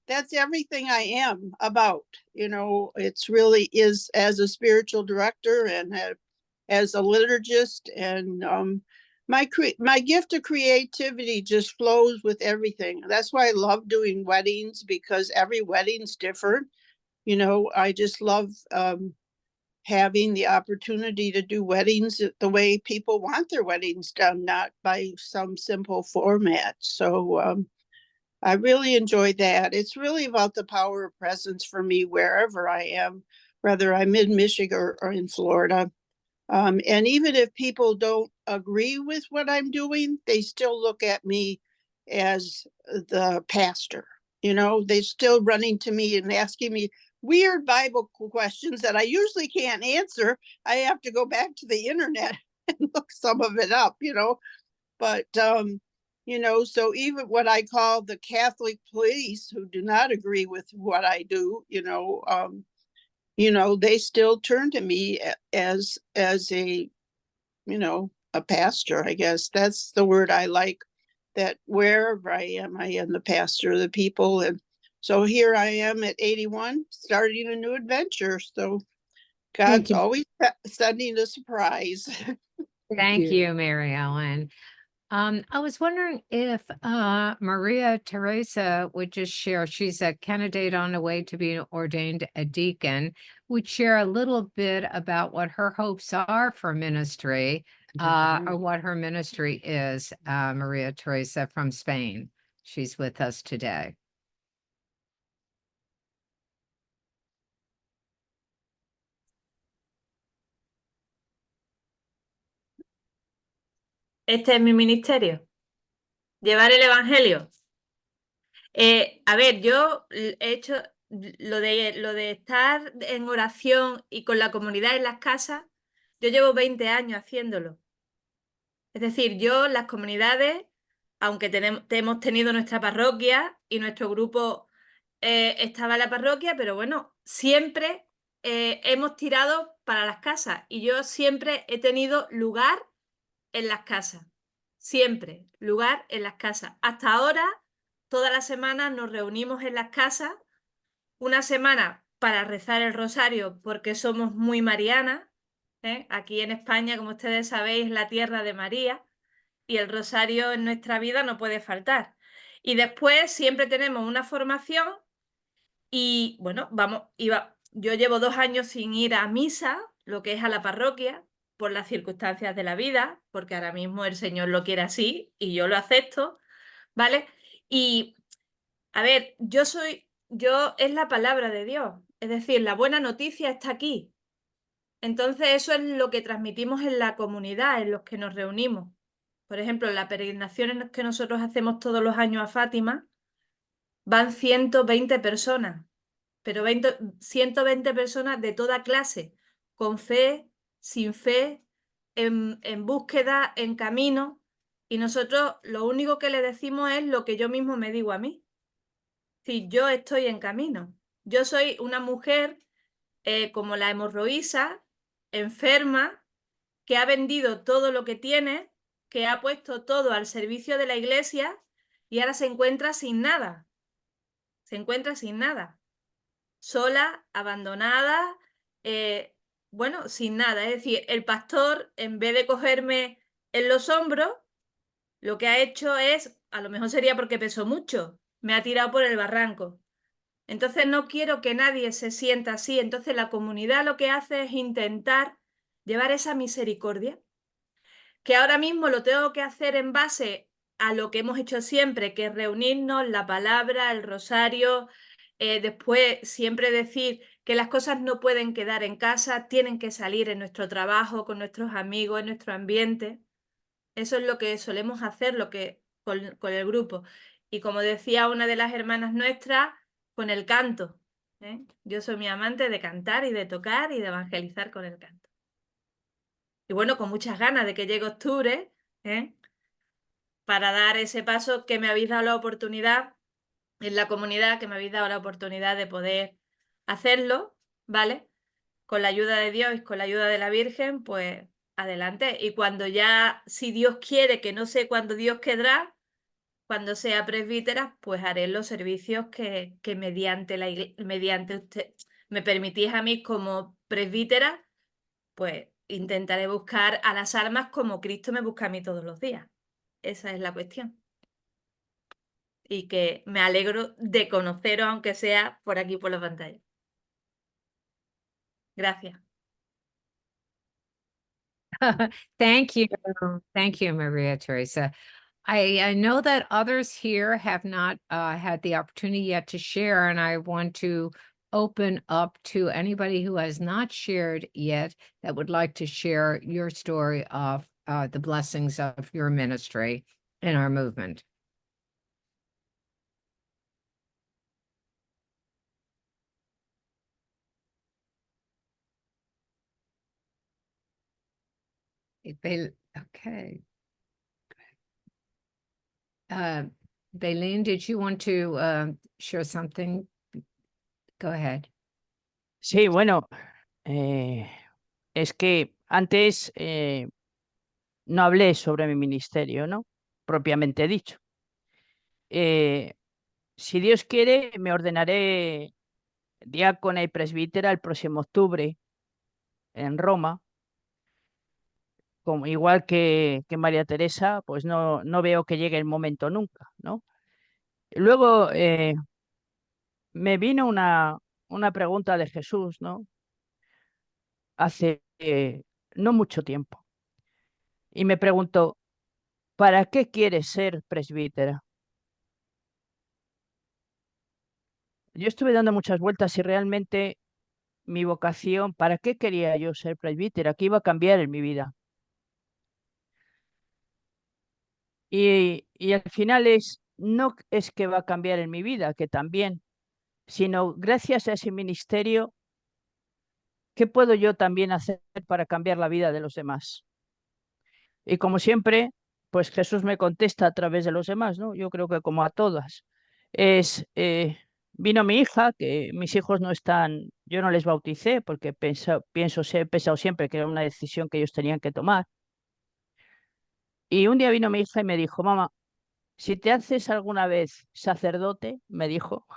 that's everything I am about. It's really is as a spiritual director and as a liturgist, and my gift of creativity just flows with everything. That's why I love doing weddings, because every wedding's different. I just love having the opportunity to do weddings the way people want their weddings done, not by some simple format. So I really enjoyed that. It's really about the power of presence for me wherever I am, whether I'm in Michigan or in Florida. And even if people don't agree with what I'm doing, they still look at me as the pastor. They're still running to me and asking me weird Bible questions that I usually can't answer. I have to go back to the internet and look some of it up, But, so even what I call the Catholic police, who do not agree with what I do, they still turn to me as a, a pastor, I guess. That's the word I like, that wherever I am the pastor of the people. And so here I am at 81, starting a new adventure. So God's you. always sending a surprise. Thank you, Mary Ellen. I was wondering if Maria Teresa would just share, she's a candidate on the way to being ordained a deacon, would share a little bit about what her hopes are for ministry, or what her ministry is, Maria Teresa from Spain. She's with us today. Este es mi ministerio, llevar el evangelio. A ver, yo he hecho lo de estar en oración y con la comunidad en las casas, yo llevo 20 años haciéndolo. Es decir, yo las comunidades, aunque hemos tenido nuestra parroquia y nuestro grupo estaba en la parroquia, pero bueno, siempre hemos tirado para las casas y yo siempre he tenido lugar en las casas. Siempre, lugar en las casas. Hasta ahora, todas las semanas nos reunimos en las casas, una semana para rezar el rosario porque somos muy marianas. Aquí en España, como ustedes sabéis, es la tierra de María y el rosario en nuestra vida no puede faltar. Y después siempre tenemos una formación y bueno, yo llevo 2 años sin ir a misa, lo que es a la parroquia, por las circunstancias de la vida, porque ahora mismo el Señor lo quiere así y yo lo acepto, ¿vale? Y a ver, yo es la palabra de Dios, es decir, la buena noticia está aquí. Entonces eso es lo que transmitimos en la comunidad, en los que nos reunimos. Por ejemplo, en la peregrinación que nosotros hacemos todos los años a Fátima, van 120 personas, pero 120 personas de toda clase, con fe, sin fe, en búsqueda, en camino, y nosotros lo único que le decimos es lo que yo mismo me digo a mí. Si yo estoy en camino, yo soy una mujer como la hemorroísa, enferma, que ha vendido todo lo que tiene, que ha puesto todo al servicio de la iglesia y ahora se encuentra sin nada. Se encuentra sin nada. Sola, abandonada, bueno, sin nada. Es decir, el pastor, en vez de cogerme en los hombros, lo que ha hecho es, a lo mejor sería porque pesó mucho, me ha tirado por el barranco. Entonces no quiero que nadie se sienta así. Entonces la comunidad lo que hace es intentar llevar esa misericordia, que ahora mismo lo tengo que hacer en base a lo que hemos hecho siempre, que es reunirnos, la palabra, el rosario, después siempre decir que las cosas no pueden quedar en casa, tienen que salir en nuestro trabajo, con nuestros amigos, en nuestro ambiente. Eso es lo que solemos hacer con el grupo. Y como decía una de las hermanas nuestras, con el canto. Yo soy mi amante de cantar y de tocar y de evangelizar con el canto. Y bueno, con muchas ganas de que llegue octubre, para dar ese paso que me habéis dado la oportunidad en la comunidad, que me habéis dado la oportunidad de poder hacerlo, ¿vale? Con la ayuda de Dios y con la ayuda de la Virgen, pues adelante. Y cuando ya, si Dios quiere, que no sé cuándo Dios querrá, cuando sea presbítera, pues haré los servicios que mediante usted me permitís a mí como presbítera, pues intentaré buscar a las almas como Cristo me busca a mí todos los días. Esa es la cuestión. Y que me alegro de conoceros, aunque sea por aquí por la pantalla. Gracias. Thank you. Thank you, Maria Teresa. I know that others here have not had the opportunity yet to share, and I want to open up to anybody who has not shared yet that would like to share your story of the blessings of your ministry in our movement. Okay. Bailene, did you want to share something? Go ahead. Sí, bueno, es que antes no hablé sobre mi ministerio, ¿no? Propiamente dicho. Si Dios quiere, me ordenaré diácona y presbítera el próximo octubre en Roma. Como, igual que María Teresa, pues no veo que llegue el momento nunca, ¿no? Luego me vino una pregunta de Jesús, ¿no? Hace no mucho tiempo. Y me preguntó, ¿para qué quieres ser presbítera? Yo estuve dando muchas vueltas y realmente mi vocación, ¿para qué quería yo ser presbítera? ¿Qué iba a cambiar en mi vida? Y al final no es que va a cambiar en mi vida, que también, sino gracias a ese ministerio, ¿qué puedo yo también hacer para cambiar la vida de los demás? Y como siempre, pues Jesús me contesta a través de los demás, ¿no? Yo creo que como a todas. Vino mi hija, que mis hijos no están, yo no les bauticé porque he pensado siempre que era una decisión que ellos tenían que tomar. Y un día vino mi hija y me dijo, mamá, si te haces alguna vez sacerdote, me dijo,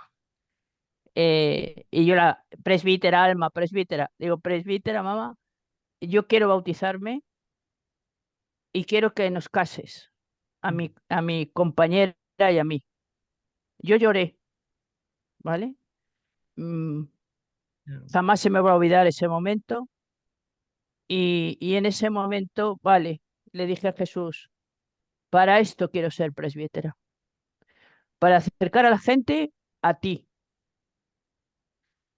y yo la presbítera, Alma, presbítera, digo, presbítera, mamá, yo quiero bautizarme y quiero que nos cases a mi compañera y a mí. Yo lloré, ¿vale? Jamás se me va a olvidar ese momento y en ese momento, vale, le dije a Jesús, para esto quiero ser presbítera, para acercar a la gente a ti,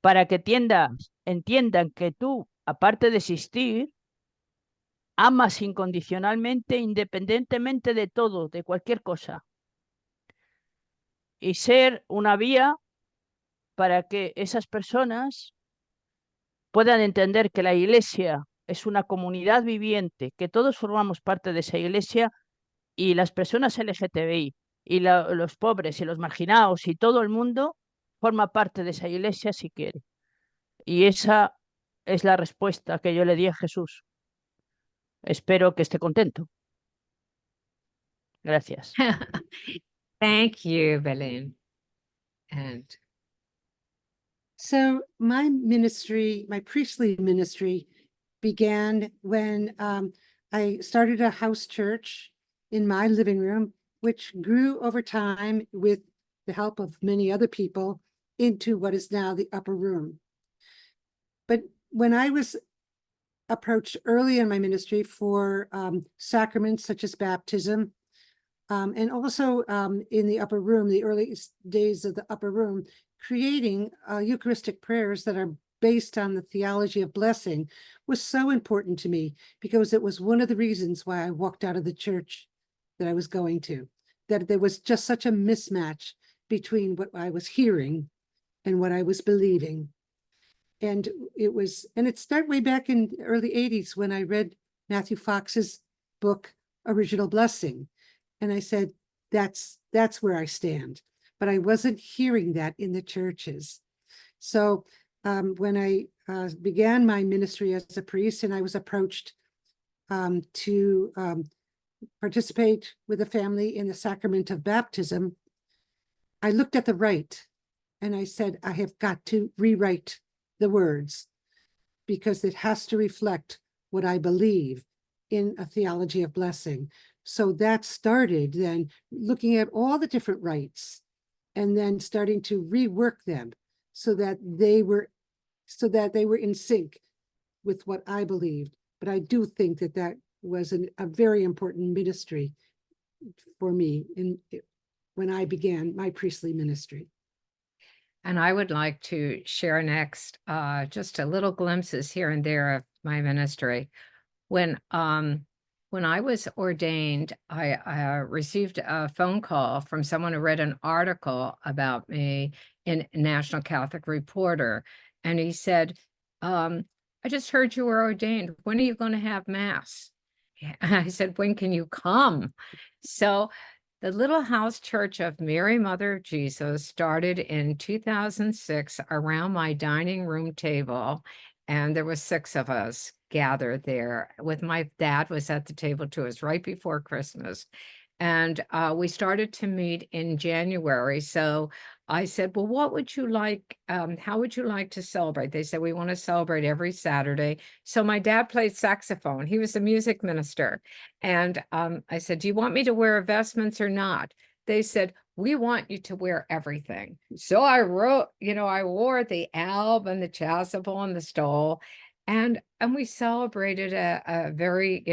para que entiendan que tú, aparte de existir, amas incondicionalmente, independientemente de todo, de cualquier cosa, y ser una vía para que esas personas puedan entender que la iglesia es una comunidad viviente, que todos formamos parte de esa iglesia y las personas LGTBI y los pobres y los marginados y todo el mundo forma parte de esa iglesia si quiere. Y esa es la respuesta que yo le di a Jesús. Espero que esté contento. Gracias. Thank you, Belén. And So my ministry, my priestly ministry, began when I started a house church in my living room, which grew over time with the help of many other people into what is now the upper room. But when I was approached early in my ministry for sacraments such as baptism, and also in the upper room, the early days of the upper room, creating Eucharistic prayers that are based on the theology of blessing was so important to me because it was one of the reasons why I walked out of the church that I was going to, that there was just such a mismatch between what I was hearing and what I was believing. And it started way back in the early 80s when I read Matthew Fox's book, Original Blessing. And I said, that's where I stand. But I wasn't hearing that in the churches. So when I began my ministry as a priest and I was approached to participate with a family in the sacrament of baptism, I looked at the rite and I said, I have got to rewrite the words because it has to reflect what I believe in a theology of blessing. So that started then looking at all the different rites and then starting to rework them so that they were in sync with what I believed. But I do think that was a very important ministry for me when I began my priestly ministry. And I would like to share next just a little glimpses here and there of my ministry. When I was ordained, I received a phone call from someone who read an article about me in National Catholic Reporter. And he said, I just heard you were ordained. When are you going to have Mass? And I said, when can you come? So the Little House Church of Mary, Mother of Jesus started in 2006 around my dining room table. and there was 6 of us gathered there with my dad was at the table too. It was right before Christmas. And we started to meet in January. So I said, well, what would you like? How would you like to celebrate? They said, we want to celebrate every Saturday. So my dad played saxophone. He was a music minister. And I said, do you want me to wear vestments or not? They said, we want you to wear everything. So I wrote, I wore the alb and the chasuble and the stole. And we celebrated a very,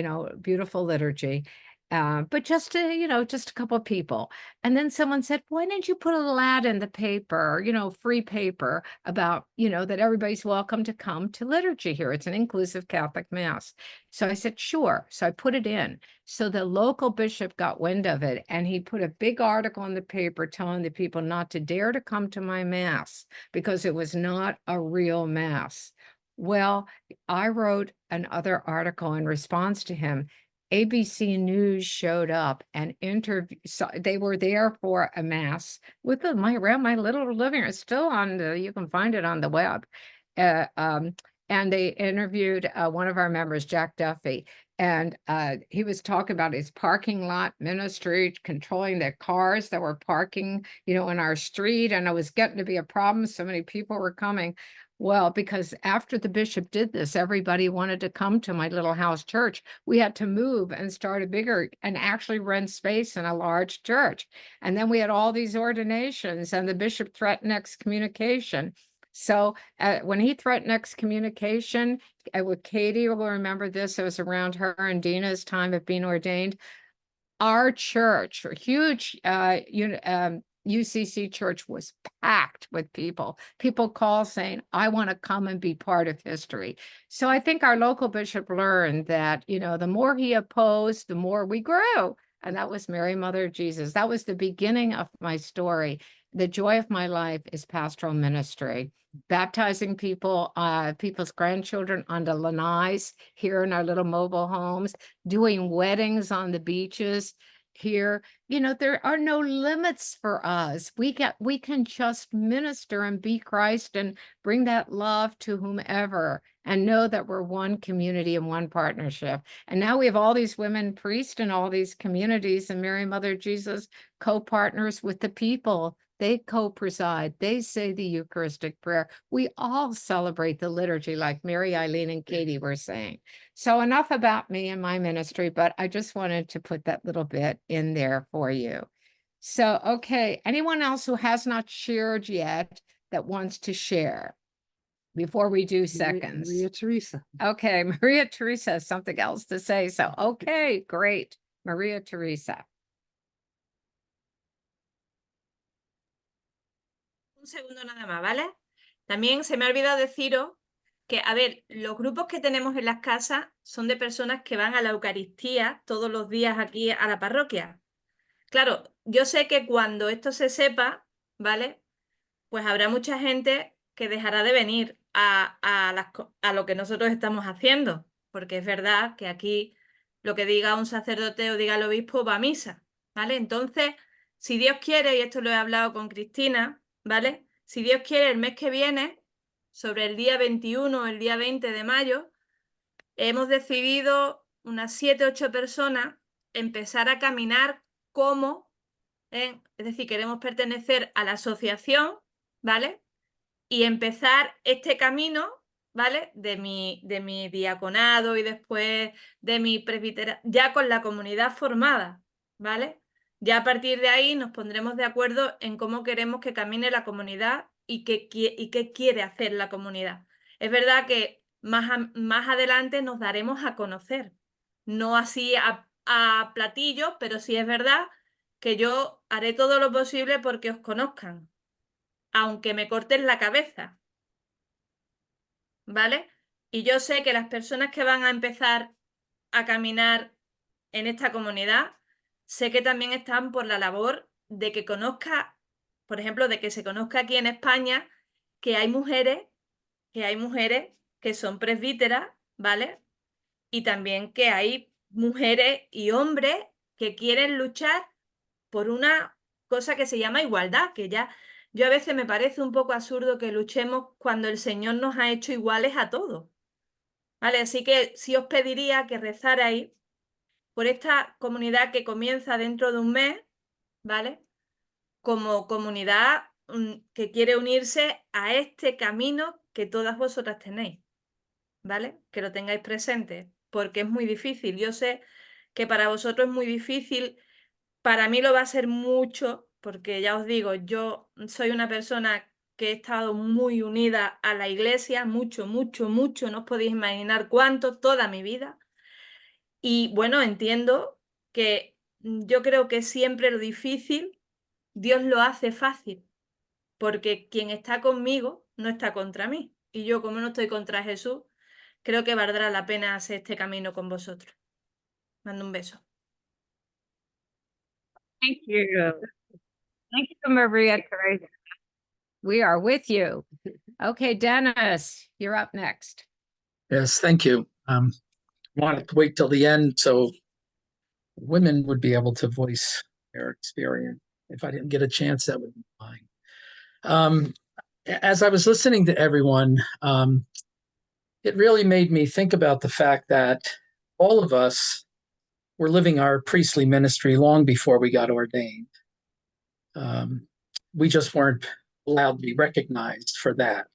beautiful liturgy. But just a couple of people. And then someone said, why didn't you put a little ad in the paper, free paper about, that everybody's welcome to come to liturgy here. It's an inclusive Catholic mass. So I said, sure. So I put it in. So the local bishop got wind of it and he put a big article in the paper telling the people not to dare to come to my mass because it was not a real mass. Well, I wrote another article in response to him. ABC News showed up and interviewed. So they were there for a mass with around my little living room. It's still on you can find it on the web. And they interviewed one of our members, Jack Duffy, and he was talking about his parking lot ministry, controlling the cars that were parking, in our street. And it was getting to be a problem. So many people were coming. Well, because after the bishop did this, everybody wanted to come to my little house church. We had to move and start a bigger and actually rent space in a large church. And then we had all these ordinations and the bishop threatened excommunication. So when he threatened excommunication, with Katie will remember this, it was around her and Dina's time of being ordained. Our church, a huge UCC church was packed with people. People call saying, I want to come and be part of history. So I think our local bishop learned that, the more he opposed, the more we grew. And that was Mary, Mother of Jesus. That was the beginning of my story. The joy of my life is pastoral ministry, baptizing people's grandchildren on the lanais here in our little mobile homes, doing weddings on the beaches here. There are no limits for us. We can just minister and be Christ and bring that love to whomever and know that we're one community and one partnership. And now we have all these women priests in all these communities, and Mary, Mother of Jesus co-partners with the people. They co-preside. They say the Eucharistic prayer. We all celebrate the liturgy like Mary, Eileen, and Katie were saying. So enough about me and my ministry, but I just wanted to put that little bit in there for you. So, okay, anyone else who has not shared yet that wants to share before we do seconds? Maria Teresa. Okay, Maria Teresa has something else to say. So, okay, great. Maria Teresa. Un segundo nada más, ¿vale? También se me ha olvidado deciros que, a ver, los grupos que tenemos en las casas son de personas que van a la Eucaristía todos los días aquí a la parroquia. Claro, yo sé que cuando esto se sepa, ¿vale? Pues habrá mucha gente que dejará de venir a lo que nosotros estamos haciendo, porque es verdad que aquí lo que diga un sacerdote o diga el obispo va a misa, ¿vale? Entonces, si Dios quiere, y esto lo he hablado con Cristina, ¿vale? Si Dios quiere, el mes que viene, sobre el día 21 o el día 20 de mayo, hemos decidido unas 7, 8 personas empezar a caminar como, es decir, queremos pertenecer a la asociación, ¿vale? Y empezar este camino, ¿vale? De mi diaconado y después de mi presbiterio, ya con la comunidad formada, ¿vale? Ya a partir de ahí nos pondremos de acuerdo en cómo queremos que camine la comunidad y qué quiere hacer la comunidad. Es verdad que más adelante nos daremos a conocer, no así a platillo, pero sí es verdad que yo haré todo lo posible porque os conozcan, aunque me corten la cabeza, ¿vale? Y yo sé que las personas que van a empezar a caminar en esta comunidad, sé que también están por la labor de que conozca, por ejemplo, de que se conozca aquí en España que hay mujeres que son presbíteras, ¿vale? Y también que hay mujeres y hombres que quieren luchar por una cosa que se llama igualdad, que ya Yo a veces me parece un poco absurdo que luchemos cuando el Señor nos ha hecho iguales a todos. ¿Vale? Así que sí os pediría que rezarais por esta comunidad que comienza dentro de un mes, ¿vale? Como comunidad que quiere unirse a este camino que todas vosotras tenéis, ¿vale? Que lo tengáis presente, porque es muy difícil. Yo sé que para vosotros es muy difícil, para mí lo va a ser mucho, porque ya os digo, yo soy una persona que he estado muy unida a la iglesia, mucho, mucho, mucho, no os podéis imaginar cuánto, toda mi vida. Y bueno, entiendo que yo creo que siempre lo difícil, Dios lo hace fácil, porque quien está conmigo no está contra mí. Y yo, como no estoy contra Jesús, creo que valdrá la pena hacer este camino con vosotros. Mando un beso. Thank you. Thank you, Maria Teresa. We are with you. Okay, Dennis, you're up next. Yes, thank you. Wanted to wait till the end so women would be able to voice their experience. If I didn't get a chance, that would be fine. As I was listening to everyone, it really made me think about the fact that all of us were living our priestly ministry long before we got ordained. We just weren't allowed to be recognized for that.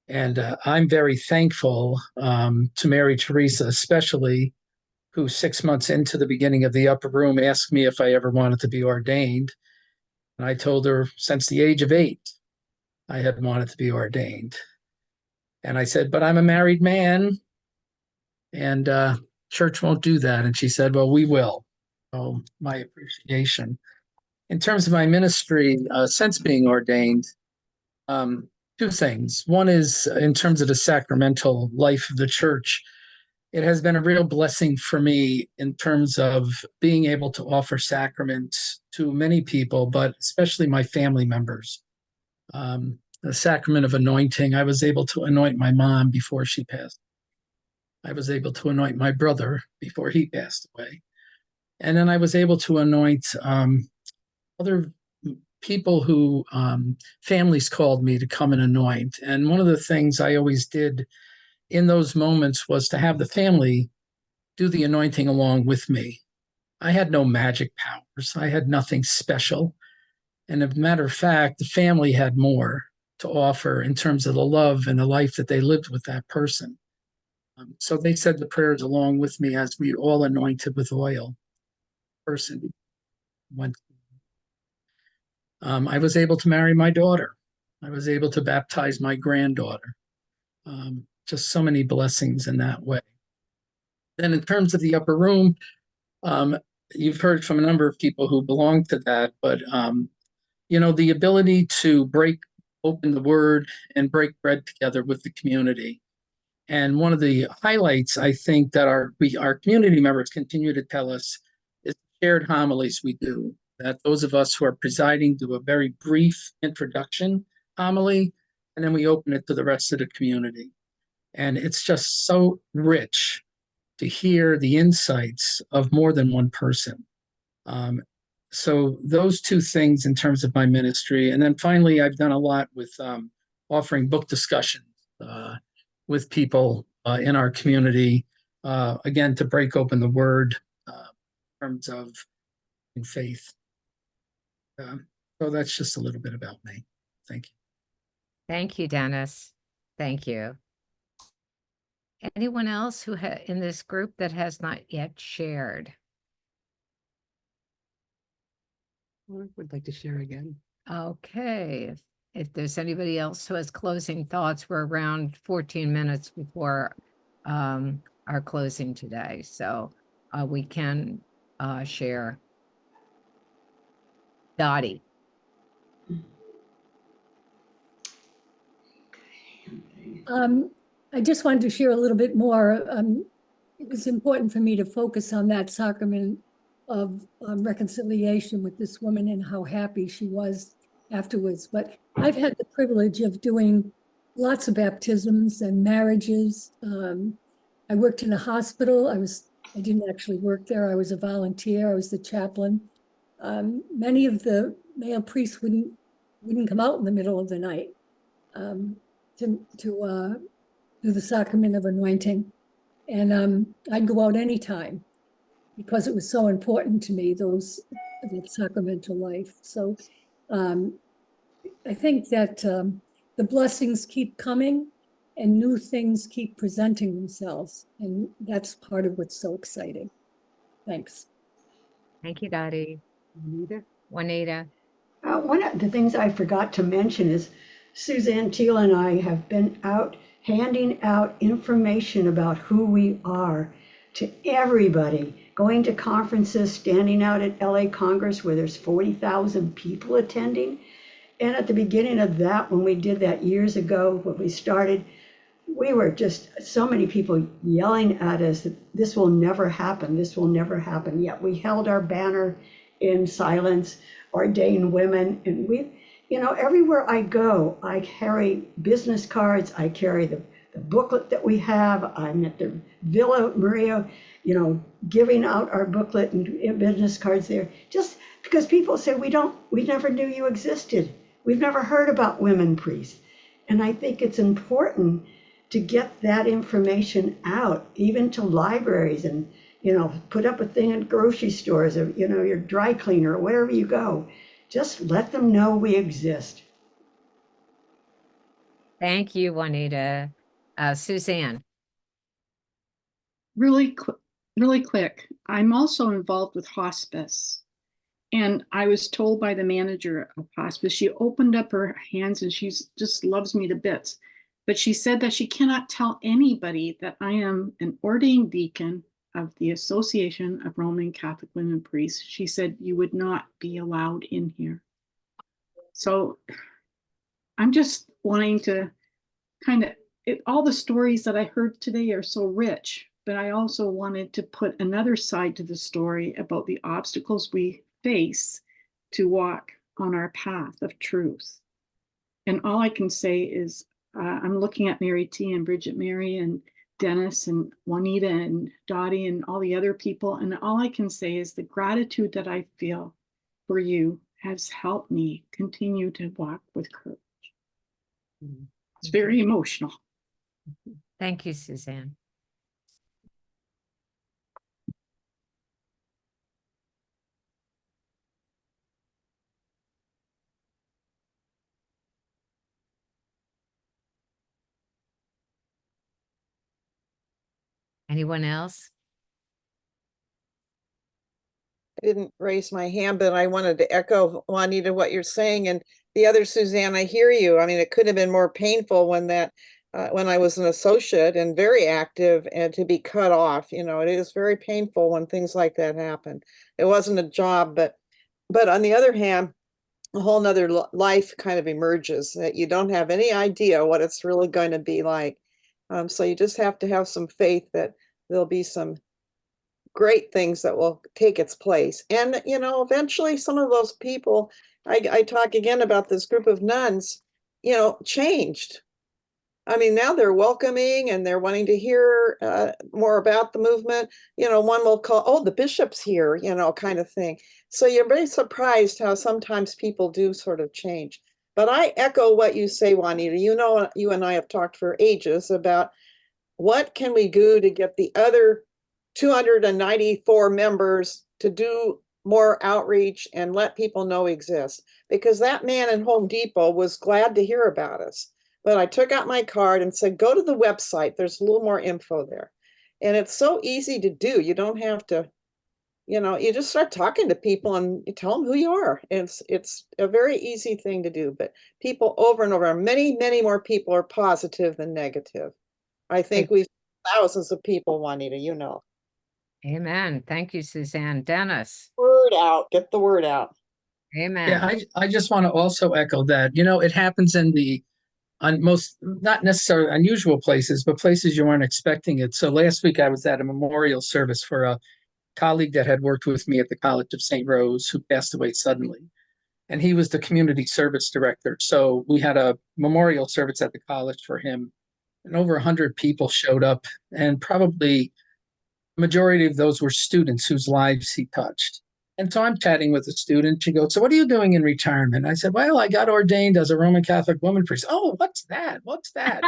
And I'm very thankful to Mary Teresa, especially, who 6 months into the beginning of the upper room asked me if I ever wanted to be ordained. And I told her since the age of 8, I had wanted to be ordained. And I said, but I'm a married man and church won't do that. And she said, well, we will. Oh, my appreciation. In terms of my ministry, since being ordained, two things. One is in terms of the sacramental life of the church. It has been a real blessing for me in terms of being able to offer sacraments to many people, but especially my family members. The sacrament of anointing, I was able to anoint my mom before she passed. I was able to anoint my brother before he passed away. And then I was able to anoint other people who families called me to come and anoint. And one of the things I always did in those moments was to have the family do the anointing along with me. I had no magic powers. I had nothing special. And as a matter of fact, the family had more to offer in terms of the love and the life that they lived with that person. So they said the prayers along with me as we all anointed with oil. Person went. I was able to marry my daughter. I was able to baptize my granddaughter. Just so many blessings in that way. Then in terms of the upper room, you've heard from a number of people who belong to that, but the ability to break open the word and break bread together with the community. And one of the highlights, I think, that our community members continue to tell us is shared homilies we do. That those of us who are presiding do a very brief introduction homily, and then we open it to the rest of the community. And it's just so rich to hear the insights of more than one person. So those two things in terms of my ministry. And then finally, I've done a lot with offering book discussions with people in our community, again, to break open the word in terms of faith. So that's just a little bit about me. Thank you. Thank you, Dennis. Thank you. Anyone else who in this group that has not yet shared? I would like to share again. Okay. If there's anybody else who has closing thoughts, we're around 14 minutes before our closing today. So we can share. Dottie. I just wanted to share a little bit more. It was important for me to focus on that sacrament of reconciliation with this woman and how happy she was afterwards. But I've had the privilege of doing lots of baptisms and marriages. I worked in a hospital. I didn't actually work there. I was a volunteer. I was the chaplain. Many of the male priests wouldn't wouldn't come out in the middle of the night to do the sacrament of anointing. And I'd go out anytime because it was so important to me, that sacramental life. So I think that the blessings keep coming and new things keep presenting themselves. And that's part of what's so exciting. Thanks. Thank you, Dottie. Juanita. One of the things I forgot to mention is Suzanne Teal and I have been out handing out information about who we are to everybody, going to conferences, standing out at LA Congress where there's 40,000 people attending. And at the beginning of that, when we did that years ago, when we started, we were just so many people yelling at us that this will never happen, this will never happen. Yet we held our banner in silence, ordained women, and we, everywhere I go, I carry business cards, I carry the booklet that we have. I'm at the Villa Maria, giving out our booklet and business cards there, just because people say we never knew you existed. We've never heard about women priests. And I think it's important to get that information out, even to libraries, and put up a thing at grocery stores, or your dry cleaner, or wherever you go. Just let them know we exist. Thank you, Juanita. Suzanne. Really quick. I'm also involved with hospice. And I was told by the manager of hospice, she opened up her hands and she just loves me to bits. But she said that she cannot tell anybody that I am an ordained deacon of the Association of Roman Catholic Women Priests. She said you would not be allowed in here. So I'm just wanting to all the stories that I heard today are so rich, but I also wanted to put another side to the story about the obstacles we face to walk on our path of truth. And all I can say is I'm looking at Mary T and Bridget Mary and Dennis and Juanita and Dottie and all the other people. And all I can say is the gratitude that I feel for you has helped me continue to walk with courage. It's very emotional. Thank you, Suzanne. Anyone else? I didn't raise my hand, but I wanted to echo, Juanita, what you're saying. And the other Suzanne, I hear you. I mean, it could have been more painful when I was an associate and very active, and to be cut off, it is very painful when things like that happen. It wasn't a job, but on the other hand, a whole nother life kind of emerges that you don't have any idea what it's really going to be like. So you just have to have some faith that there'll be some great things that will take its place. And, eventually some of those people, I talk again about this group of nuns, changed. I mean, now they're welcoming and they're wanting to hear more about the movement. One will call, oh, the bishop's here, kind of thing. So you're very surprised how sometimes people do sort of change. But I echo what you say, Juanita. You and I have talked for ages about what can we do to get the other 294 members to do more outreach and let people know exist. Because that man in Home Depot was glad to hear about us. But I took out my card and said, go to the website. There's a little more info there. And it's so easy to do. You don't have to, you just start talking to people and you tell them who you are. It's a very easy thing to do. But people over and over, many, many more people are positive than negative. I think we've thousands of people, Juanita, Amen. Thank you, Suzanne. Dennis. Word out. Get the word out. Amen. Yeah, I just want to also echo that, it happens in on most, not necessarily unusual places, but places you weren't expecting it. So last week I was at a memorial service for a colleague that had worked with me at the College of St. Rose who passed away suddenly. And he was the community service director. So we had a memorial service at the college for him. And over 100 people showed up, and probably the majority of those were students whose lives he touched. And so I'm chatting with a student. She goes, "So what are you doing in retirement?" I said, "Well, I got ordained as a Roman Catholic woman priest." "Oh, what's that? What's that?"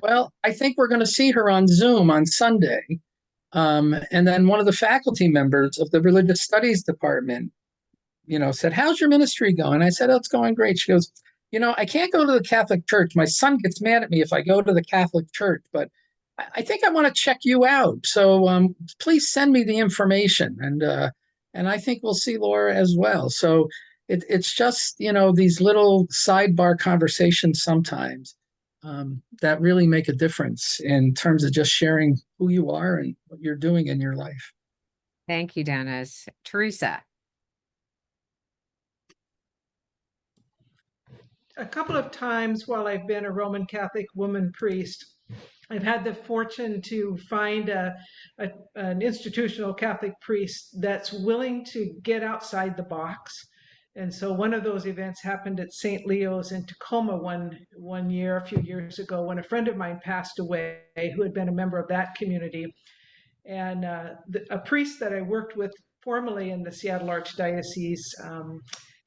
"Well, I think we're going to see her on Zoom on Sunday." And then one of the faculty members of the religious studies department, said, "How's your ministry going?" I said, "Oh, it's going great." She goes, "I can't go to the Catholic church. My son gets mad at me if I go to the Catholic church, but I think I want to check you out. So please send me the information." And I think we'll see Laura as well. So it's just, these little sidebar conversations sometimes that really make a difference in terms of just sharing who you are and what you're doing in your life. Thank you, Dennis. Teresa. A couple of times while I've been a Roman Catholic woman priest, I've had the fortune to find an institutional Catholic priest that's willing to get outside the box. And so one of those events happened at St. Leo's in Tacoma one year, a few years ago, when a friend of mine passed away who had been a member of that community. And a priest that I worked with formerly in the Seattle Archdiocese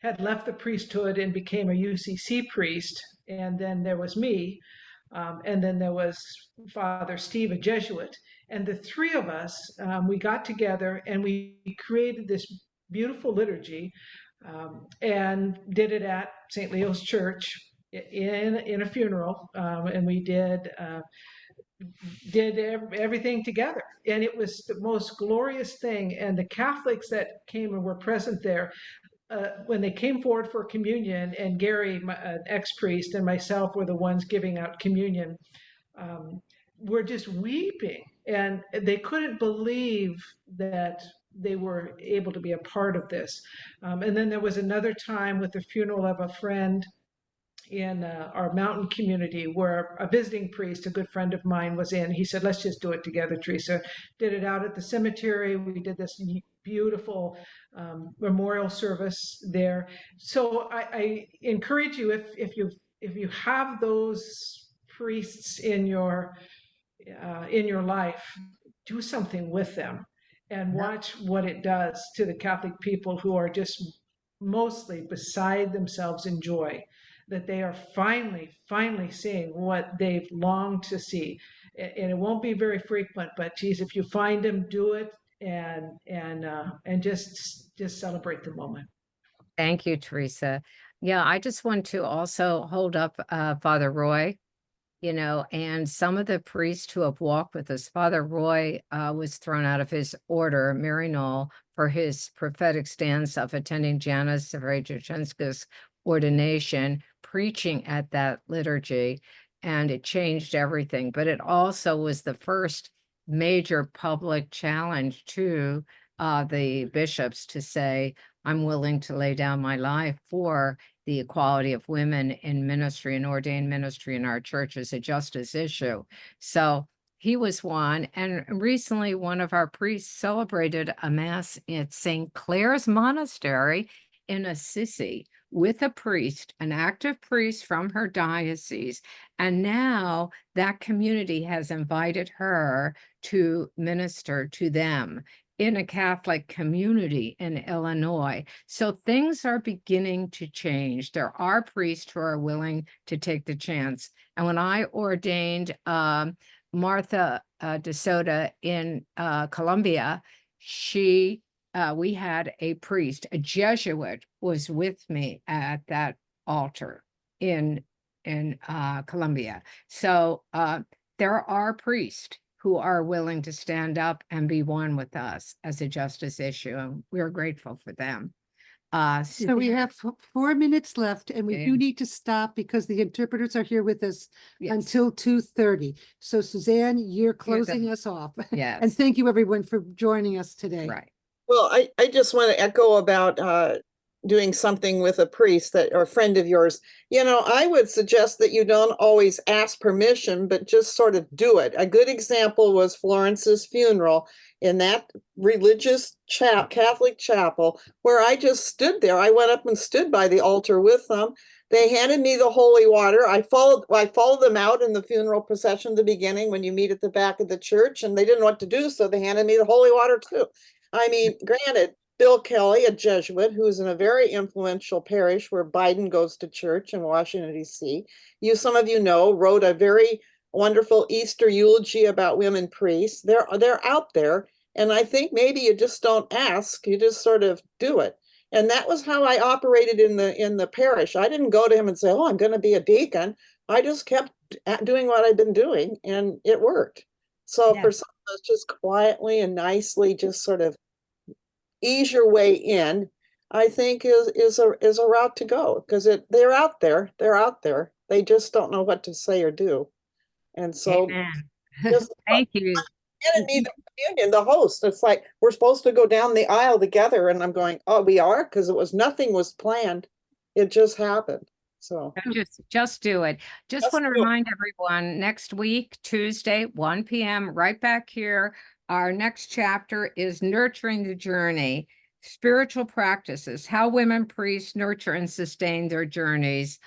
had left the priesthood and became a UCC priest. And then there was me. And then there was Father Steve, a Jesuit. And the three of us, we got together and we created this beautiful liturgy and did it at St. Leo's Church in a funeral. And we did everything together. And it was the most glorious thing. And the Catholics that came and were present there, when they came forward for communion, and Gary, an ex-priest, and myself were the ones giving out communion, were just weeping. And they couldn't believe that they were able to be a part of this. And then there was another time with the funeral of a friend in our mountain community where a visiting priest, a good friend of mine, was in. He said, "Let's just do it together, Teresa." Did it out at the cemetery. We did this beautiful memorial service there. So I encourage you, if you have those priests in your life, do something with them and watch what it does to the Catholic people who are just mostly beside themselves in joy that they are finally seeing what they've longed to see. And it won't be very frequent, but geez, if you find them, do it and just celebrate the moment. Thank you, Teresa. Yeah, I just want to also hold up Father Roy, and some of the priests who have walked with us. Father Roy was thrown out of his order, Maryknoll, for his prophetic stance of attending Janice Severejewczynska's ordination, preaching at that liturgy, and it changed everything. But it also was the first major public challenge to the bishops to say, "I'm willing to lay down my life for the equality of women in ministry and ordained ministry in our church as a justice issue." So he was one. And recently, one of our priests celebrated a mass at St. Clare's Monastery in Assisi with a priest, an active priest from her diocese. And now that community has invited her to minister to them in a Catholic community in Illinois. So things are beginning to change. There are priests who are willing to take the chance. And when I ordained Martha DeSoto in Colombia, we had a priest, a Jesuit, was with me at that altar in Colombia. So there are priests who are willing to stand up and be one with us as a justice issue, and we're grateful for them. So we have 4 minutes left, and we do need to stop because the interpreters are here with us until 2:30. So Suzanne, you're closing us off. Yes. And thank you everyone for joining us today. Right. Well, I just want to echo about doing something with a priest that or a friend of yours. I would suggest that you don't always ask permission, but just sort of do it. A good example was Florence's funeral in that religious Catholic chapel where I just stood there. I went up and stood by the altar with them. They handed me the holy water. I followed them out in the funeral procession at the beginning when you meet at the back of the church, and they didn't know what to do, so they handed me the holy water too. I mean, granted, Bill Kelly, a Jesuit, who's in a very influential parish where Biden goes to church in Washington, D.C. Some of you know, wrote a very wonderful Easter eulogy about women priests. They're out there. And I think maybe you just don't ask, you just sort of do it. And that was how I operated in the parish. I didn't go to him and say, oh, I'm going to be a deacon. I just kept doing what I've been doing, and it worked. So for some of us, just quietly and nicely, just sort of ease your way in, I think is a route to go, because they're out there. They just don't know what to say or do. And so Amen. just Thank you. and me, the communion, the host, it's like we're supposed to go down the aisle together, and I'm going, oh, we are, because nothing was planned. It just happened. So Just do it. Just want to remind everyone, next week, Tuesday, 1 p.m., right back here. Our next chapter is Nurturing the Journey, Spiritual Practices, How Women Priests Nurture and Sustain Their Journeys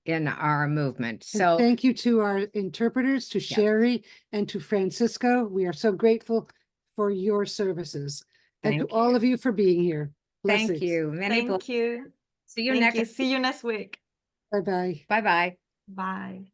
in our movement. And So thank you to our interpreters, to Sherry and to Francisco. We are so grateful for your services. And to all of you for being here. Thank Blessings. you. Many Thank you. See you Thank next. you. See you next week. Bye-bye. Bye-bye. Bye.